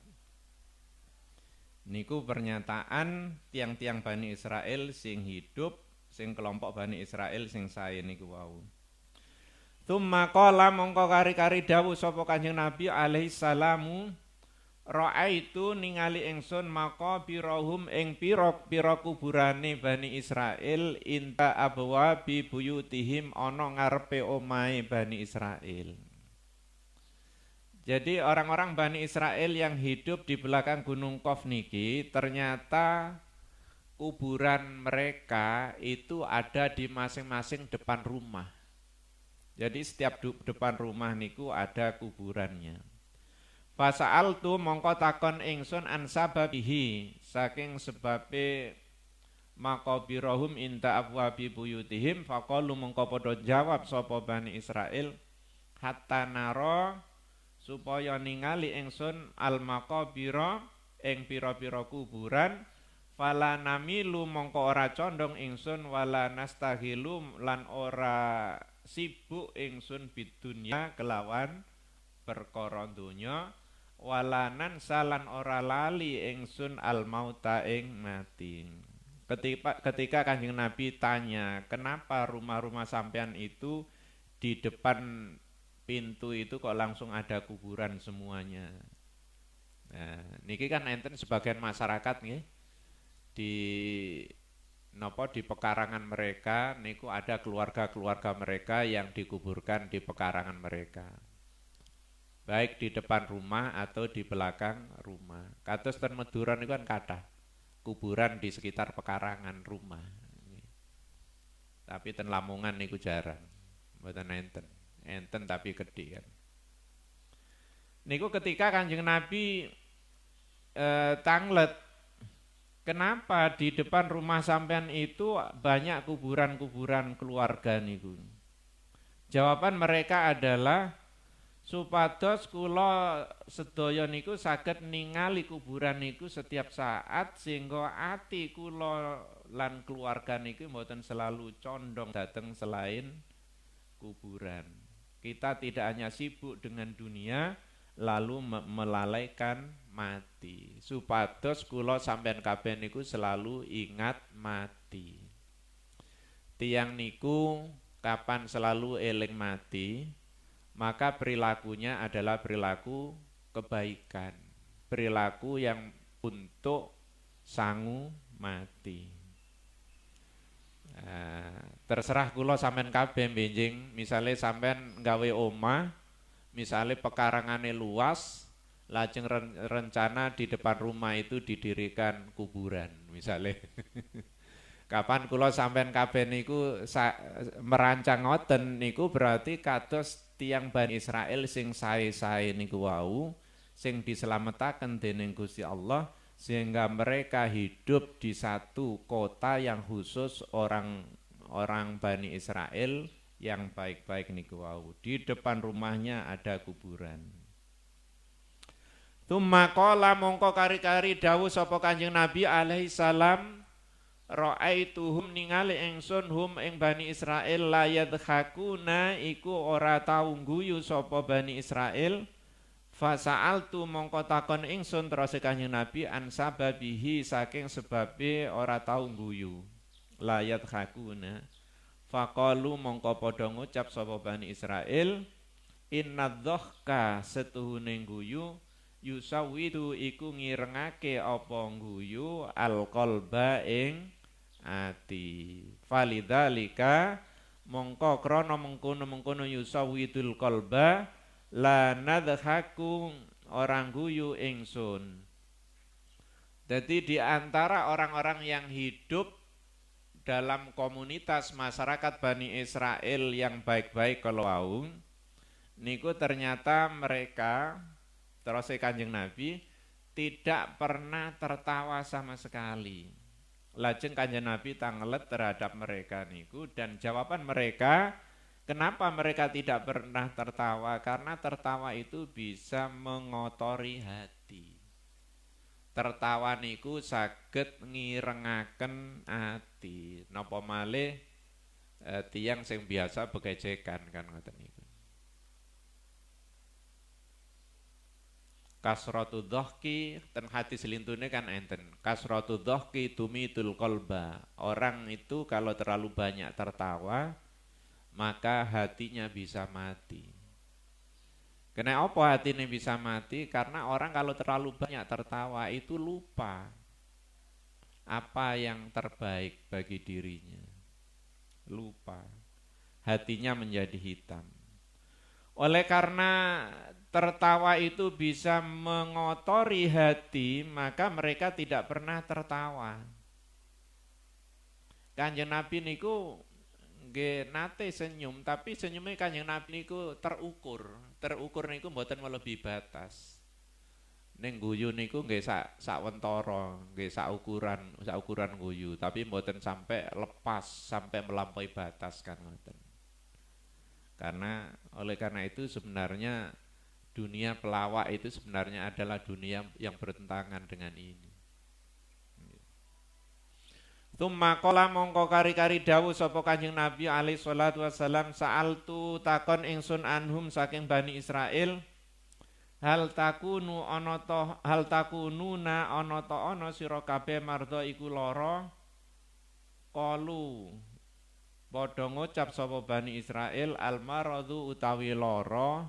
A: Niku pernyataan tiang-tiang Bani Israel sing hidup, sing kelompok Bani Israel sing sae niku wau. Tsumma qala mongko kari-kari dawuh sapa Kanjeng Nabi alaihi salamu Ra'aitu ningali ingsun maqabirahum ing pira-pira kuburane Bani Israil inta abwabi buyutihim ana ngarepe omahe Bani Israil. Jadi orang-orang Bani Israil yang hidup di belakang Gunung Qaf niki ternyata kuburan mereka itu ada di masing-masing depan rumah. Jadi setiap depan rumah niku ada kuburannya. Fasa'altu mongko takon ingsun an sababihi saking sebabe maqabirahum inta abwabi buyutihim faqalu mongko padha jawab sapa Bani Israil hatta naro supaya ningali ingsun al maqabira ing pira-pira kuburan fala namilu mongko ora condong ingsun wala nastahilu lan ora sibuk ingsun bidunya kelawan perkara donya walanan salan ora lali ingsun al mauta ing mati. Ketika Kanjeng Nabi tanya, kenapa rumah-rumah sampean itu di depan pintu itu kok langsung ada kuburan semuanya? Nah, niki kan enten sebagian masyarakat nggih di di pekarangan mereka niku ada keluarga-keluarga mereka yang dikuburkan di pekarangan mereka. Baik di depan rumah atau di belakang rumah. Kados ten Madura niku kan kathah kuburan di sekitar pekarangan rumah. Tapi ten Lamongan niku jarang. Mboten enten. Enten tapi gedhe kan. Niku ketika Kanjeng Nabi tanglet, kenapa di depan rumah sampean itu banyak kuburan-kuburan keluarga niku? Jawaban mereka adalah supados kula sedaya niku saged ningali kuburan niku setiap saat sehingga ati kula lan keluarga niku mboten selalu condong dateng selain kuburan. Kita tidak hanya sibuk dengan dunia lalu melalaikan mati. Supados kula sampean kabeh niku selalu ingat mati. Tiang niku kapan selalu eling mati maka perilakunya adalah perilaku kebaikan, perilaku yang untuk sangu mati. Terserah kula sampean kabeh benjing, misale sampean gawe omah, misale pekarangane luas, lajeng rencana di depan rumah itu didirikan kuburan misale. Kapan kula sampean kabeh niku merancang ngoten niku berarti kados tiyang Bani Israel sing sae-sae niku wau sing diselametake dening Gusti Allah sehingga mereka hidup di satu kota yang khusus orang Bani Israel yang baik-baik niku wau. Di depan rumahnya ada kuburan. Tsumma qala mongko kari-kari dawuh sapa Kanjeng Nabi alaihi salam ra'aituhum ningali ingsun hum ing Bani Israil la yadhakuna iku ora tau guyu sapa Bani Israil fasa'altu mongko takon ingsun terus Kanjeng Nabi an sababihi saking sebabe ora tau guyu la yadhakuna faqalu mongko padha ngucap sapa Bani Israil innadh-dhahka setuhune guyu yusawidu iku ngirengake apa guyu alqalba ing ati falidzalika mongko krana mengkono yusawidul qalba la nadhaku orang guyu ingsun. Jadi di antara orang-orang yang hidup dalam komunitas masyarakat Bani Israel yang baik-baik kalau wau niku ternyata mereka terus Kanjeng Nabi tidak pernah tertawa sama sekali. Lajeng Kanjeng Nabi tanglet terhadap mereka niku dan jawaban mereka kenapa mereka tidak pernah tertawa karena tertawa itu bisa mengotori hati. Tertawa niku saged ngirengaken ati. Napa malih tiyang sing biasa begecekan kan ngoten niku. Kasratu dhahki ten hati selintune kan enten. Kasratu dhahki tumitul qalba. Orang itu kalau terlalu banyak tertawa maka hatinya bisa mati. Kenapa hatinya bisa mati? Karena orang kalau terlalu banyak tertawa itu lupa apa yang terbaik bagi dirinya. Lupa. Hatinya menjadi hitam. Oleh karena tertawa itu bisa mengotori hati, maka mereka tidak pernah tertawa. Kanjeng Nabi niku nggih nate senyum, tapi senyumnya Kanjeng Nabi niku terukur. Terukur niku mboten melebihi batas. Ning guyu niku nggih sak wentara, nggih sak ukuran guyu, tapi mboten sampai lepas, sampai melampaui batas kan ngoten. Oleh karena itu sebenarnya dunia pelawak itu sebenarnya adalah dunia yang bertentangan dengan ini. Tsumma qala mongko kari-kari dawuh sapa Kanjeng Nabi alaihi salatu wasalam sa'altu takon ingsun anhum saking Bani Israil hal takununa ana ta ana sira kabeh marda iku lara qalu padha ngucap sapa Bani Israil al maradu utawi lara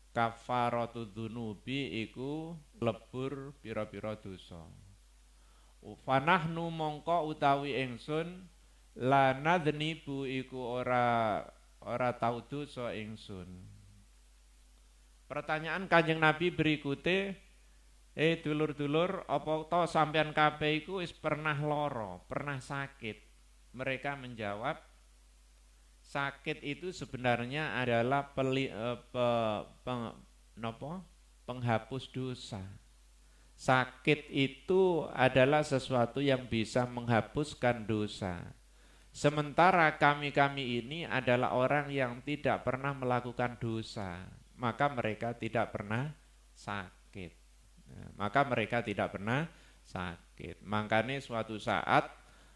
A: kafaratu dzunubi iku lebur pira-pira dosa. Fanahnu mongko utawi ingsun la nadznibu iku ora tau dosa ingsun. Pertanyaan Kanjeng Nabi berikute, dulur-dulur, apa to sampean kabeh iku wis pernah lara, pernah sakit? Mereka menjawab, sakit itu sebenarnya adalah penghapus dosa. Sakit itu adalah sesuatu yang bisa menghapuskan dosa. Sementara kami ini adalah orang yang tidak pernah melakukan dosa, maka mereka tidak pernah sakit. Makanya suatu saat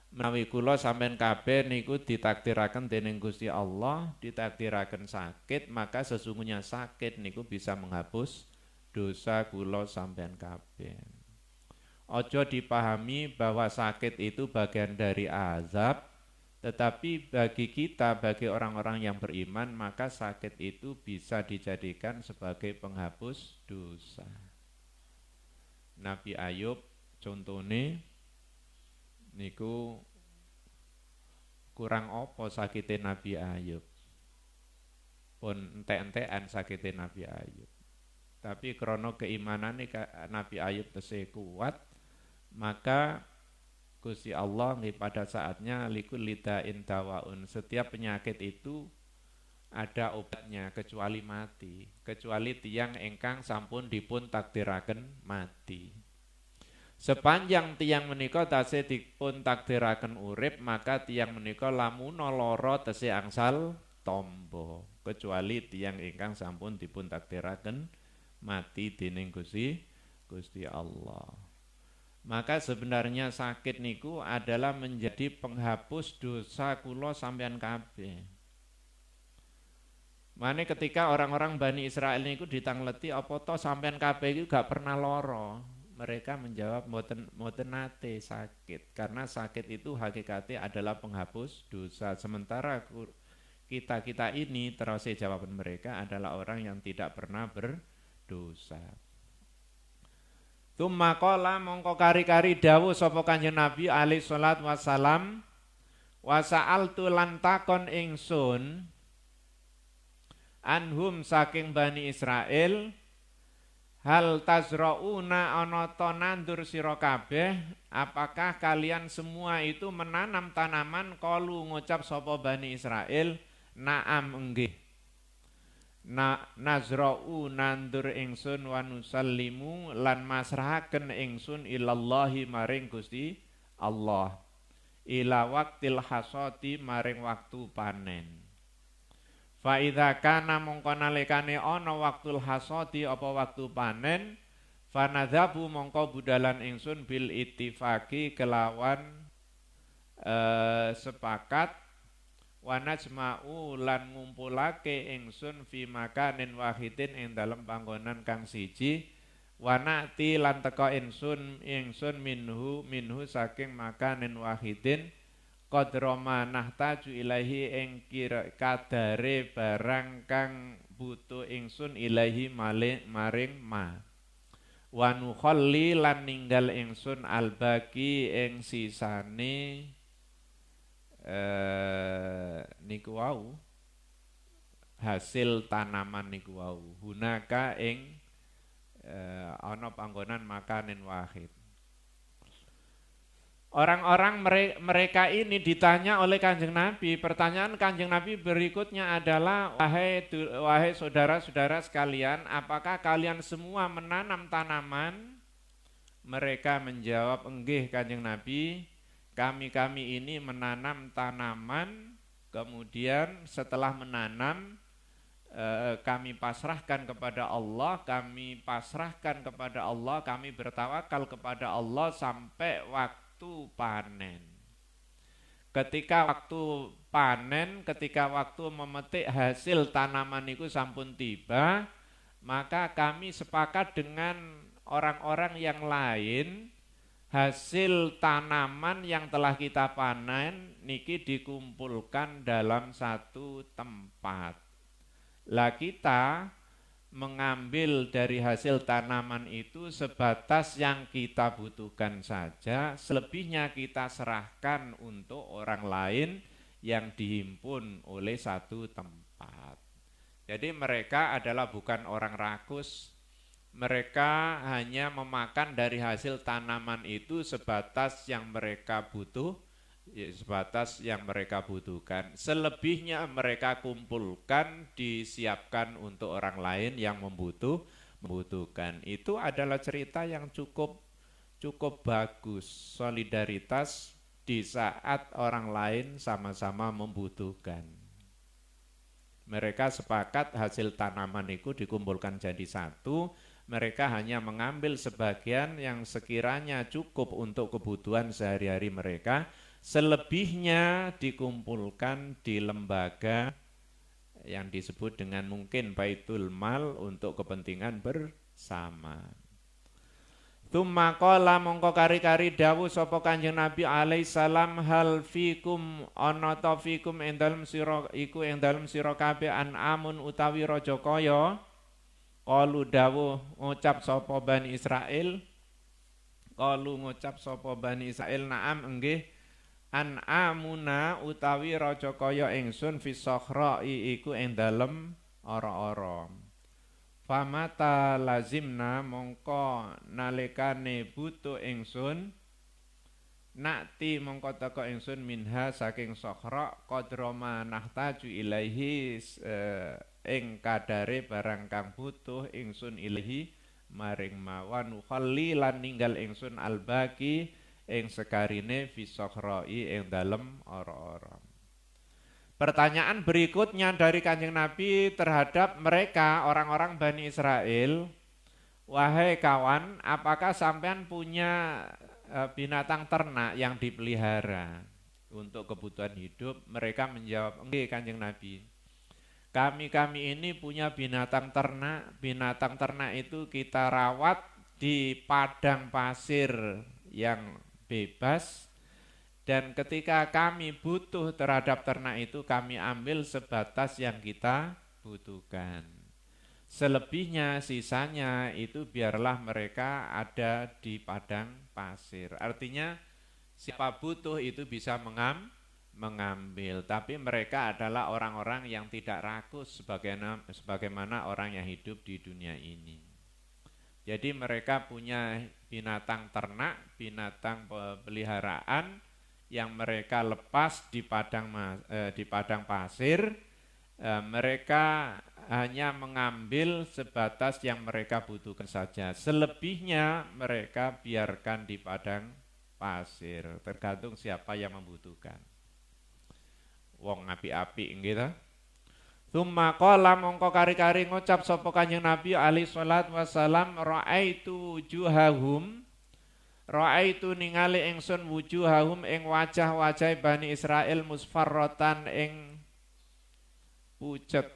A: menawi kula sampean kabeh niku ditakdiraken dening Gusti Allah, ditakdiraken sakit, maka sesungguhnya sakit niku bisa menghapus dosa kula sampean kabeh. Ojo dipahami bahwa sakit itu bagian dari azab, tetapi bagi kita, bagi orang-orang yang beriman, maka sakit itu bisa dijadikan sebagai penghapus dosa. Nabi Ayub contohnya niku kurang apa sakite Nabi Ayub. Pun entek-entekan sakite Nabi Ayub. Tapi krana keimanane Nabi Ayub tesih kuat, maka Gusti Allah nggih pada saatnya likulli da'in dawaun. Setiap penyakit itu ada obatnya kecuali mati, kecuali tiang ingkang sampun dipun takdiraken mati. Sepanjang tiang menika tasih dipun takdiraken urip, maka tiang menika lamun lara tesih angsal tombo, kecuali tiang ingkang sampun dipun takdiraken mati dening Gusti Allah. Maka sebenarnya sakit niku adalah menjadi penghapus dosa kula sampean kabeh. Mane ketika orang-orang Bani Israel niku ditangleti apa to sampean kabeh iku gak pernah loro. Mereka menjawab mboten nate sakit, karena sakit itu hakikatnya adalah penghapus dosa. Sementara kita ini terus jawaban mereka adalah orang yang tidak pernah berdosa. Tumma qala mongko kari-kari dawuh sapa Kanjeng Nabi alaihi salat wasalam, wa sa'altu lan takon ingsun anhum saking Bani Israel, hal tazrauna ana ta nandur sira kabeh, apakah kalian semua itu menanam tanaman? Qalu ngucap sapa Bani Israel, na'am enggih. Nazra'u nandur ingsun wa nusallimu lan masrahaken ingsun ilallahi maring Gusti Allah, ila waqtil hasati maring waktu panen. Fa idza kana mongko nalikane ana waktul hasati apa waktu panen, fanadzabu mongko budalan ingsun bil ittifaqi kelawan sepakat, wa najma'u lan ngumpulake ingsun fi makanin wahidin ing dalem panggonan kang siji, wa na'ti lan teka ingsun minhu saking makanin wahidin qadra nahtaju ilahi ing kira kadare barang kang butuh ingsun ilahi maring ma, wa nukhalli lan ninggal ingsun albaki ing sisane niku wau hasil tanaman niku wau hunaka ing ana panggonan makanin wahid. Orang-orang mereka ini ditanya oleh Kanjeng Nabi. Pertanyaan Kanjeng Nabi berikutnya adalah, wahai saudara-saudara sekalian, apakah kalian semua menanam tanaman? Mereka menjawab, enggih Kanjeng Nabi, kami ini menanam tanaman, kemudian setelah menanam kami pasrahkan kepada Allah, kami bertawakal kepada Allah sampai waktu panen. Ketika waktu memetik hasil tanaman itu sampun tiba, maka kami sepakat dengan orang-orang yang lain, hasil tanaman yang telah kita panen niki dikumpulkan dalam satu tempat. Lah kita mengambil dari hasil tanaman itu sebatas yang kita butuhkan saja, selebihnya kita serahkan untuk orang lain yang dihimpun oleh satu tempat. Jadi mereka adalah bukan orang rakus. Mereka hanya memakan dari hasil tanaman itu sebatas yang mereka butuhkan. Selebihnya mereka kumpulkan, disiapkan untuk orang lain yang membutuhkan. Itu adalah cerita yang cukup bagus, solidaritas di saat orang lain sama-sama membutuhkan. Mereka sepakat hasil tanaman itu dikumpulkan jadi satu. Mereka hanya mengambil sebagian yang sekiranya cukup untuk kebutuhan sehari-hari mereka. Selebihnya dikumpulkan di lembaga yang disebut dengan mungkin Baitul Mal untuk kepentingan bersama. Tsumma qala mongko kari-kari dawuh sapa Kanjeng Nabi alaihi salam, hal fikum ana ta fikum ing dalem sira iku ing dalem sira kabeh amun utawi raja kaya. Qalu dawuh ngucap sapa Bani Israil, na'am enggih, an amuna utawi raja kaya ingsun fi sakhra'i iku ing dalem ora-ora. Famata lazimna mongko nalikane butuh ingsun nakti mongko teko ingsun minha saking sakhra qadrama nahtaju ilaihi ing kadare barang kang butuh ingsun ilahi maring mawan khalli lan ninggal ingsun albaki ing sekarine fi sakhra'i ing dalem ora-ora. Pertanyaan berikutnya dari Kanjeng Nabi terhadap mereka orang-orang Bani Israel, wahai kawan, apakah sampean punya binatang ternak yang dipelihara untuk kebutuhan hidup? Mereka menjawab, enggak Kanjeng Nabi. Kami ini punya binatang ternak. Binatang ternak itu kita rawat di padang pasir yang bebas. Dan ketika kami butuh terhadap ternak itu, kami ambil sebatas yang kita butuhkan. Selebihnya, sisanya itu biarlah mereka ada di padang pasir. Artinya siapa butuh itu bisa mengambil. Tapi mereka adalah orang-orang yang tidak rakus sebagaimana orang yang hidup di dunia ini. Jadi mereka punya binatang ternak, binatang peliharaan, yang mereka lepas di padang pasir. Mereka hanya mengambil sebatas yang mereka butuhkan saja. Selebihnya mereka biarkan di padang pasir. Tergantung siapa yang membutuhkan. Wong api-api gitu. Tsumma qala mongko kari-kari ngucap sapa Kanjeng Nabi alaihi salat wasalam ra'aitu wujuhahum. Ra'aitu ningali ingsun wujuhahum ing wajah-wajah Bani Israel musfarratan ing pucet.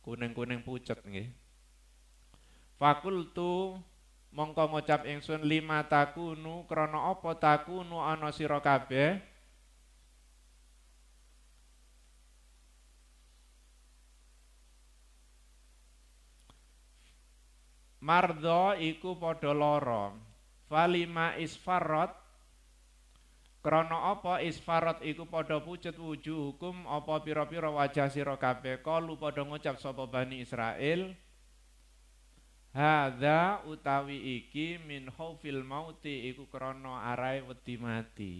A: Kuning-kuning pucet nggih. Fakultu mongko ngucap ingsun lima takunu krana apa takunu ana sira kabeh. Mardho iku padha lara. Falima isfarrat krana apa isfarrat iku padha pucet wujuhukum apa pira-pira wajah sira kabeh. Kalu padha ngucap sapa Bani Israil hadza utawi iki min khaufil mauti iku krana arahe wedi mati.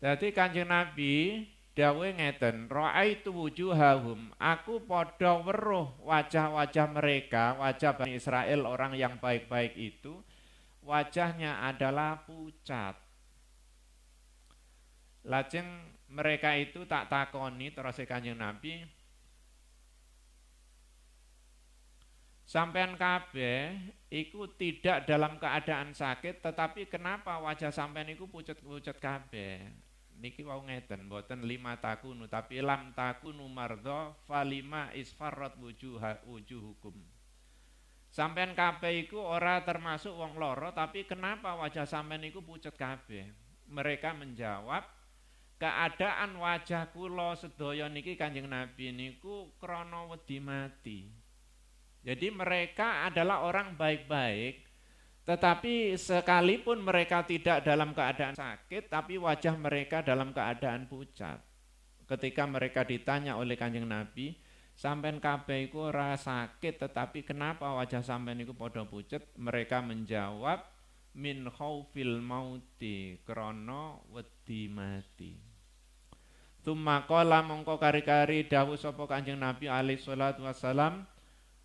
A: Dadi Kanjeng Nabi dawuh ngeten, ra'aitu wujuhahum, aku padha weruh wajah-wajah mereka, wajah Bani Israel orang yang baik-baik itu, wajahnya adalah pucat. Lajeng mereka itu tak takoni terus Kanjeng Nabi, sampean kabeh iku tidak dalam keadaan sakit, tetapi kenapa wajah sampean iku pucat-pucat kabeh? Niki wau ngeten, mboten lima takunu tapi lam takunu mardha falima isfarrat wujuhukum. Sampean kabeh iku ora termasuk wong lara, tapi kenapa wajah sampean iku pucet kabeh? Mereka menjawab, keadaan wajah kula sedaya niki Kanjeng Nabi niku krana wedi mati. Jadi mereka adalah orang baik-baik, tetapi sekalipun mereka tidak dalam keadaan sakit, tapi wajah mereka dalam keadaan pucat. Ketika mereka ditanya oleh Kanjeng Nabi, sampean kabeh iku ora sakit, tetapi kenapa wajah sampean iku padha pucet? Mereka menjawab, min khaufil mauti, krana wedi mati. Tsumma qala mongko kari-kari dawuh sapa Kanjeng Nabi alaihi salatu wassalam,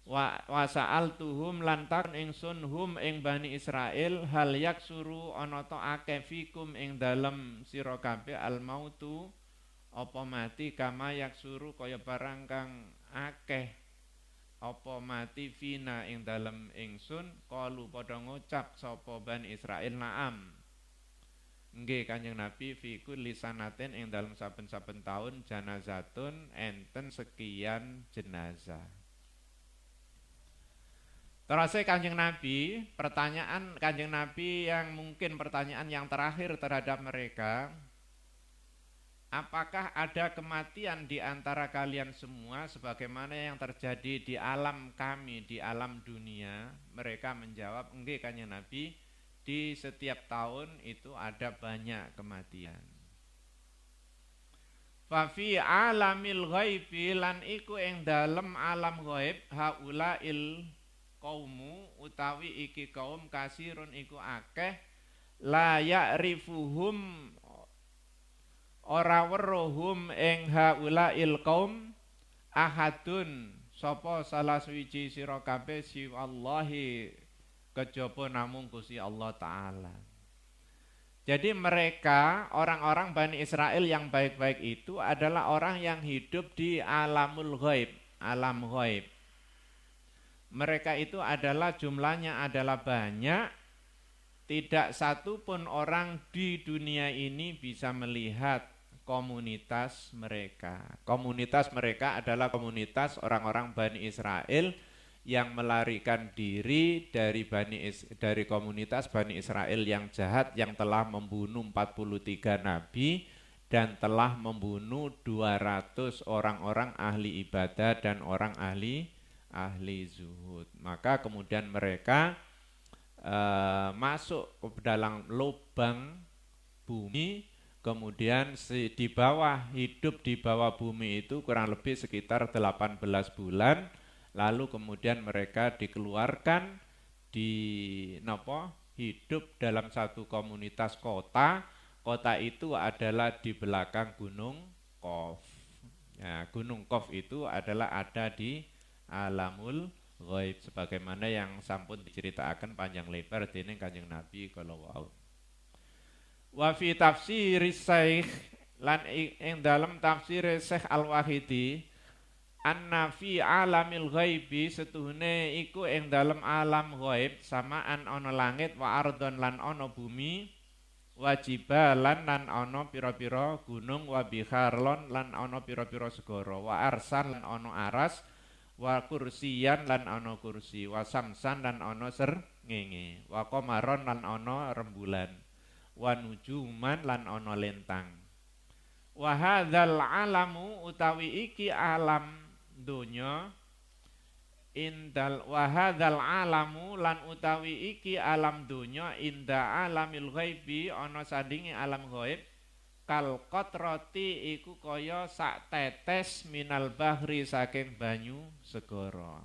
A: wa sa'altuhum lan takon ingsun hum ing Bani Israil hal yaksuru ana ta akeh fikum ing dalem sira kabeh al mautu apa mati kama yaksuru kaya barang kang akeh apa mati fina ing dalem ingsun. Qalu padha ngucap sapa Bani Israil na'am, nggih Kanjeng Nabi fi kulli sanatin ing dalem saben-saben taun janazatun enten sekian jenazah. Terus Kanjeng Nabi, pertanyaan Kanjeng Nabi yang mungkin pertanyaan yang terakhir terhadap mereka, apakah ada kematian di antara kalian semua sebagaimana yang terjadi di alam kami, di alam dunia? Mereka menjawab, enggak Kanjeng Nabi, di setiap tahun itu ada banyak kematian. Fa fi alamil ghaibi lan iku ing dalem alam ghaib haulail qaumu utawi iki kaum kasirun iku akeh la ya'rifuhum ora weruhum ing haulail qaum ahadun sapa salah suwiji sira kabeh si Allahi kejaba namung Gusti Allah taala. Jadi mereka orang-orang Bani Israel yang baik-baik itu adalah orang yang hidup di alamul ghaib, alam ghaib. Mereka itu adalah jumlahnya adalah banyak, tidak satu pun orang di dunia ini bisa melihat komunitas mereka. Komunitas mereka adalah komunitas orang-orang Bani Israel yang melarikan diri dari komunitas Bani Israel yang jahat yang telah membunuh 43 nabi dan telah membunuh 200 orang-orang ahli ibadah dan orang ahli zuhud. Maka kemudian mereka masuk ke dalam lubang bumi, kemudian di bawah, hidup di bawah bumi itu kurang lebih sekitar 18 bulan. Lalu kemudian mereka dikeluarkan hidup dalam satu komunitas kota. Kota itu adalah di belakang Gunung Qaf. Ya, Gunung Qaf itu adalah ada di alamul ghaib sebagaimana yang sampun diceritakan panjang lebar dening Kanjeng Nabi kalau wau. Wa fi tafsir Syekh lan ing dalam tafsir Syekh Al-Wahidi anna fi alamil ghaibi setuhune iku ing dalem alam ghaib samaan ana langit wa ardon lan ana bumi wa jibalan lan ana pira-pira gunung wa bikharlon lan ana pira-pira segara wa arsan lan ana aras wa kursiyan lan ana kursi wa samsan lan ana srengenge wa qamaron lan ana rembulan wa nujuman lan ana lintang wa hadzal alamu utawi iki alam dunya indal wahadzal alamu lan utawi iki alam dunya inda alamil ghaibi ana sandinge alam ghaib kal qatrati iku kaya sak tetes minal bahri saking banyu segara.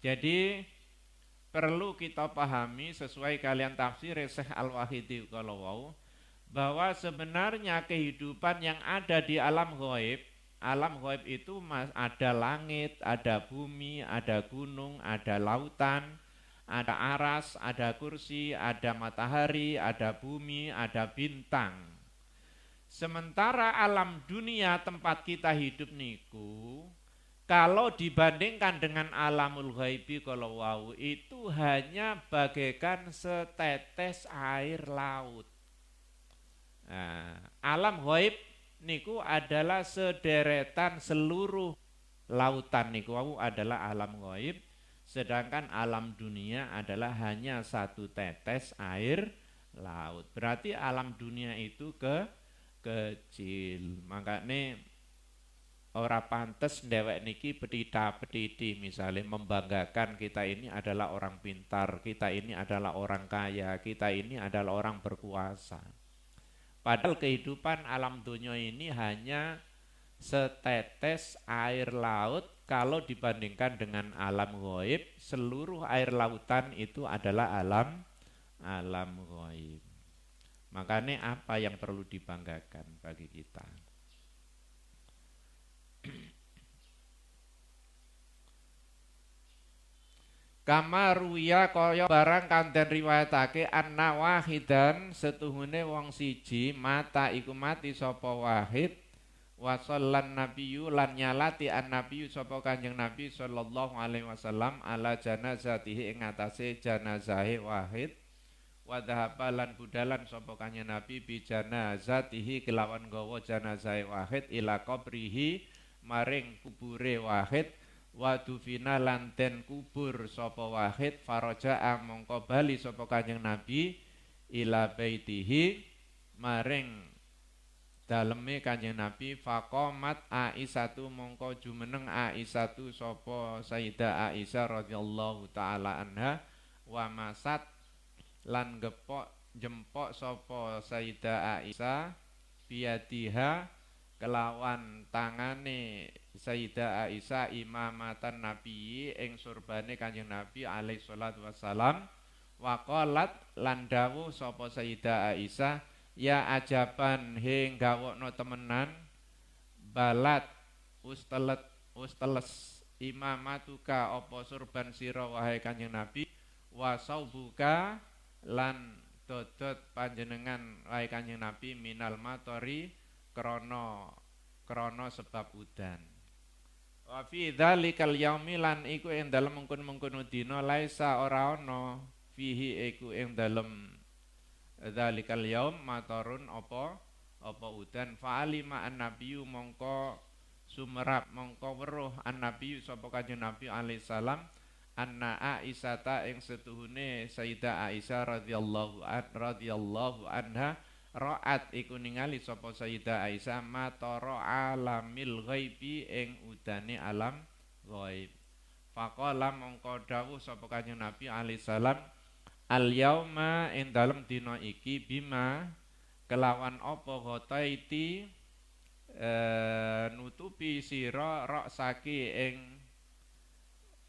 A: Jadi perlu kita pahami sesuai kalian tafsir Syekh Al-Wahidi kalau wau bahwa sebenarnya kehidupan yang ada di alam ghaib itu ada langit, ada bumi, ada gunung, ada lautan, ada aras, ada kursi, ada matahari, ada bumi, ada bintang. Sementara alam dunia tempat kita hidup niku, kalau dibandingkan dengan alamul ghaibi kalau wau itu hanya bagaikan setetes air laut. Nah, alam ghaib niku adalah sederetan seluruh lautan niku adalah alam ghaib, sedangkan alam dunia adalah hanya satu tetes air laut. Berarti alam dunia itu kecil. Makanya ora pantes dhewek niki petita-petiti misalnya membanggakan kita ini adalah orang pintar, kita ini adalah orang kaya, kita ini adalah orang berkuasa. Padahal kehidupan alam dunia ini hanya setetes air laut kalau dibandingkan dengan alam ghaib, seluruh air lautan itu adalah alam ghaib. Makanya apa yang perlu dibanggakan bagi kita? Kamaruya kaya barang kang den riwayatake anna wahidan setuhune wong siji mata iku mati sapa wahid wa sallan nabiyyu lan nyalati annabiyyu sapa Kanjeng Nabi sallallahu alaihi wasallam ala janazatihi ing atase janazahe wahid wa dhahaba lan budalan sapa Kanjeng Nabi bi janazatihi kelawan gawa janazahe wahid ila qabrihi maring kubure wahid wadufina lanten kubur sapa wahid faraja'a mongko bali sapa Kanjeng Nabi ila baitihi maring daleme Kanjeng Nabi faqamat Aisyatu mongko jumeneng Aisyatu sapa Sayyidah Aisyah radhiyallahu taala anha wa masat lan jempok sapa Sayyidah Aisyah biadiha kelawan tangane Sayyidah Aisyah imamatan Nabi ing surbane Kanjeng Nabi alaihi salatu wassalam waqalat lan dawuh sapa Sayyidah Aisyah ya ajaban he gawokno temenan balat usteles imamatuka apa surban sira wahai Kanjeng Nabi wasaubuka lan dodot panjenengan wahai Kanjeng Nabi minal matori krana sebab udan. Wa fi dzalikal yaumi lan iku ing dalem mengkon-mengkono dina laisa ora ana fihi iku ing dalem dzalikal yaum matarun apa udan fa'alima annabiyyu mongko sumerap mongko weruh annabiyyu sapa Kanjeng Nabi alaihi salam anna Aisyata ing setuhune Sayyidah Aisyah radhiyallahu anha ra'at iku ningali sapa Sayyidah Aisyah matara alamil ghaibi ing udane alam ghaib. Faqala mongko dawuh sapa Kanjeng Nabi alaihi salam al yauma ing dalem dina iki bima kelawan apa ghataiti nutupi sira raksaki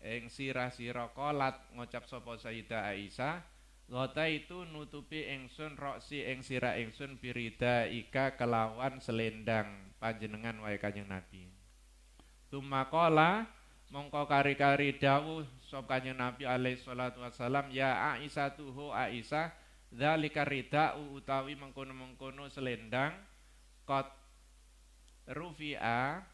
A: ing sira-sira kolat ngucap sapa Sayyidah Aisyah ghata itu nutupi ingsun roksi ing sira ingsun birida ika kelawan selendang panjenengan wae Kanjeng Nabi. Tumakola mongko kari-kari dawuh sapa Kanjeng Nabi alaihi salatu wassalam ya Aisyah tuhu Aisyah dzalika rida'u utawi mengkono-mengkono selendang qad rufi'a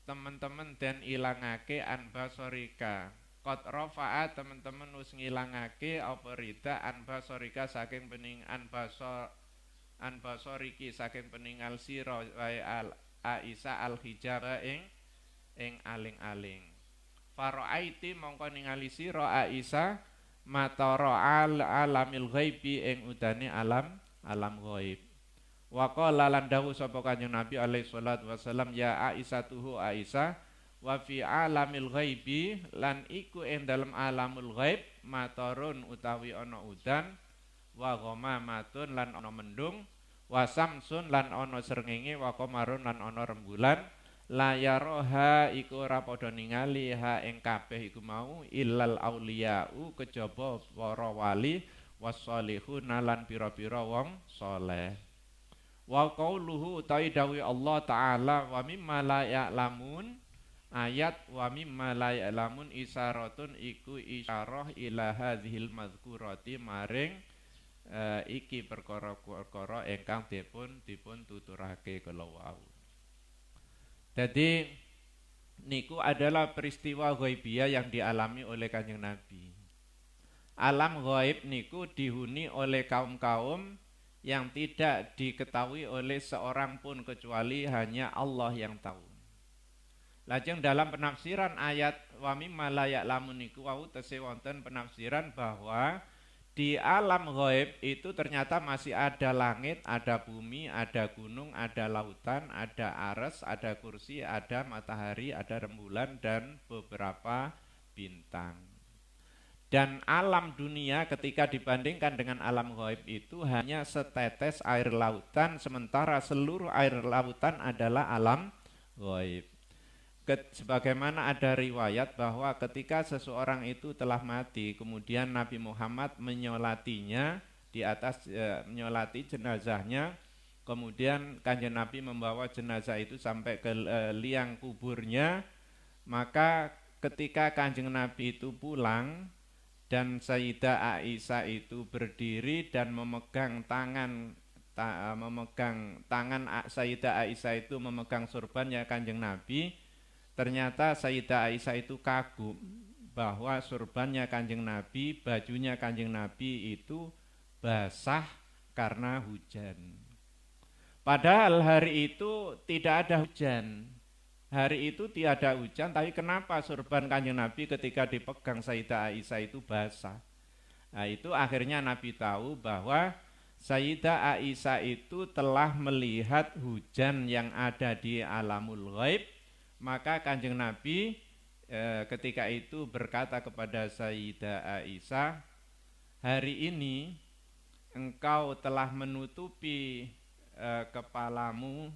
A: teman-teman dan ilangake anbasorika qad rafa'a teman-teman wis ngilangake apa rida anbasorika saking pening anbasoriki saking peningal sira wae Aisyah al-hijaba ing aling-aling faraaiti mongko ningali sira Aisyah matara alamil ghaibi ing udane alam ghaib. Wa qala lan dawuh sapa Kanjeng Nabi alaihi salatu wasallam ya Aisyah tuhu Aisyah wa fi alamil ghaibi lan iku ing dalem alamul ghaib matarun utawi ana udan wa ghamamatun lan ana mendung wa samsun lan ana srengenge wa qamarun lan ana rembulan la yaroha iku ora padha ningali ha ing kabeh iku mau illal auliyau kejaba para wali wassalihun lan pira-pira wong saleh. Wa qauluhu ta'i dawi Allah taala wa mimma la ya'lamun ayat wa mimma la ya'lamun isyaratun iku isyarah ila hadhil mazkurati maring iki perkara-perkara ingkang dipun tuturake kala wau. Jadi niku adalah peristiwa ghaibiyah yang dialami oleh Kanjeng Nabi. Alam ghaib niku dihuni oleh kaum-kaum yang tidak diketahui oleh seorang pun kecuali hanya Allah yang tahu. Lajeng dalam penafsiran ayat wa mimma la ya'lamun niku wau tesih wonten penafsiran bahwa di alam ghaib itu ternyata masih ada langit, ada bumi, ada gunung, ada lautan, ada ares, ada kursi, ada matahari, ada rembulan dan beberapa bintang. Dan alam dunia ketika dibandingkan dengan alam ghaib itu hanya setetes air lautan, sementara seluruh air lautan adalah alam ghaib. Sebagaimana ada riwayat bahwa ketika seseorang itu telah mati, kemudian Nabi Muhammad menyolatinya di atas menyolati jenazahnya, kemudian Kanjeng Nabi membawa jenazah itu sampai ke liang kuburnya, maka ketika Kanjeng Nabi itu pulang dan Sayyidah Aisyah itu berdiri dan memegang tangan Sayyidah Aisyah itu memegang surbannya Kanjeng Nabi. Ternyata Sayyidah Aisyah itu kagum bahwa surbannya Kanjeng Nabi, bajunya Kanjeng Nabi itu basah karena hujan. Padahal hari itu tidak ada hujan. Hari itu tiada hujan, tapi kenapa surban Kanjeng Nabi ketika dipegang Sayyidah Aisyah itu basah? Nah, itu akhirnya Nabi tahu bahwa Sayyidah Aisyah itu telah melihat hujan yang ada di alamul ghaib. Maka Kanjeng Nabi ketika itu berkata kepada Sayyidah Aisyah, hari ini engkau telah menutupi kepalamu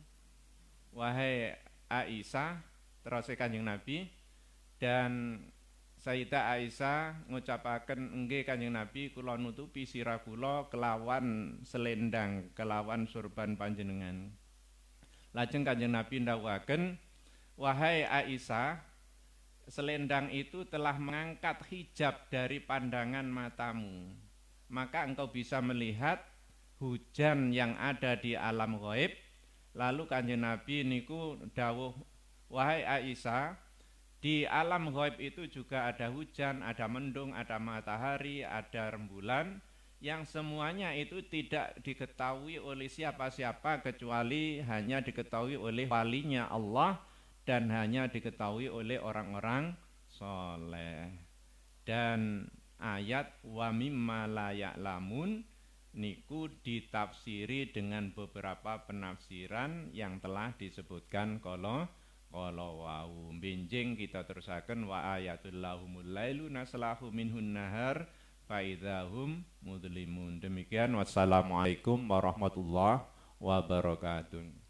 A: wahai Aisyah, terus Kanjeng Nabi, dan Sayyidah Aisyah ngucapaken nggih Kanjeng Nabi kula nutupi sirah kula kelawan selendang kelawan surban panjenengan. Lajeng Kanjeng Nabi ndawuhaken, wahai Aisyah, selendang itu telah mengangkat hijab dari pandangan matamu, maka engkau bisa melihat hujan yang ada di alam ghaib. Lalu Kanjeng Nabi niku dawuh, wahai Aisyah, di alam ghaib itu juga ada hujan, ada mendung, ada matahari, ada rembulan, yang semuanya itu tidak diketahui oleh siapa-siapa kecuali hanya diketahui oleh walinya Allah dan hanya diketahui oleh orang-orang soleh. Dan ayat wa mimma la ya'lamun niku ditafsiri dengan beberapa penafsiran yang telah disebutkan kalau wau. Benjing kita terusaken wa ayatul lahumul lailu naslahu minhun nahar fa idzahum mudlimun. Demikian, wassalamualaikum warahmatullahi wabarakatuh.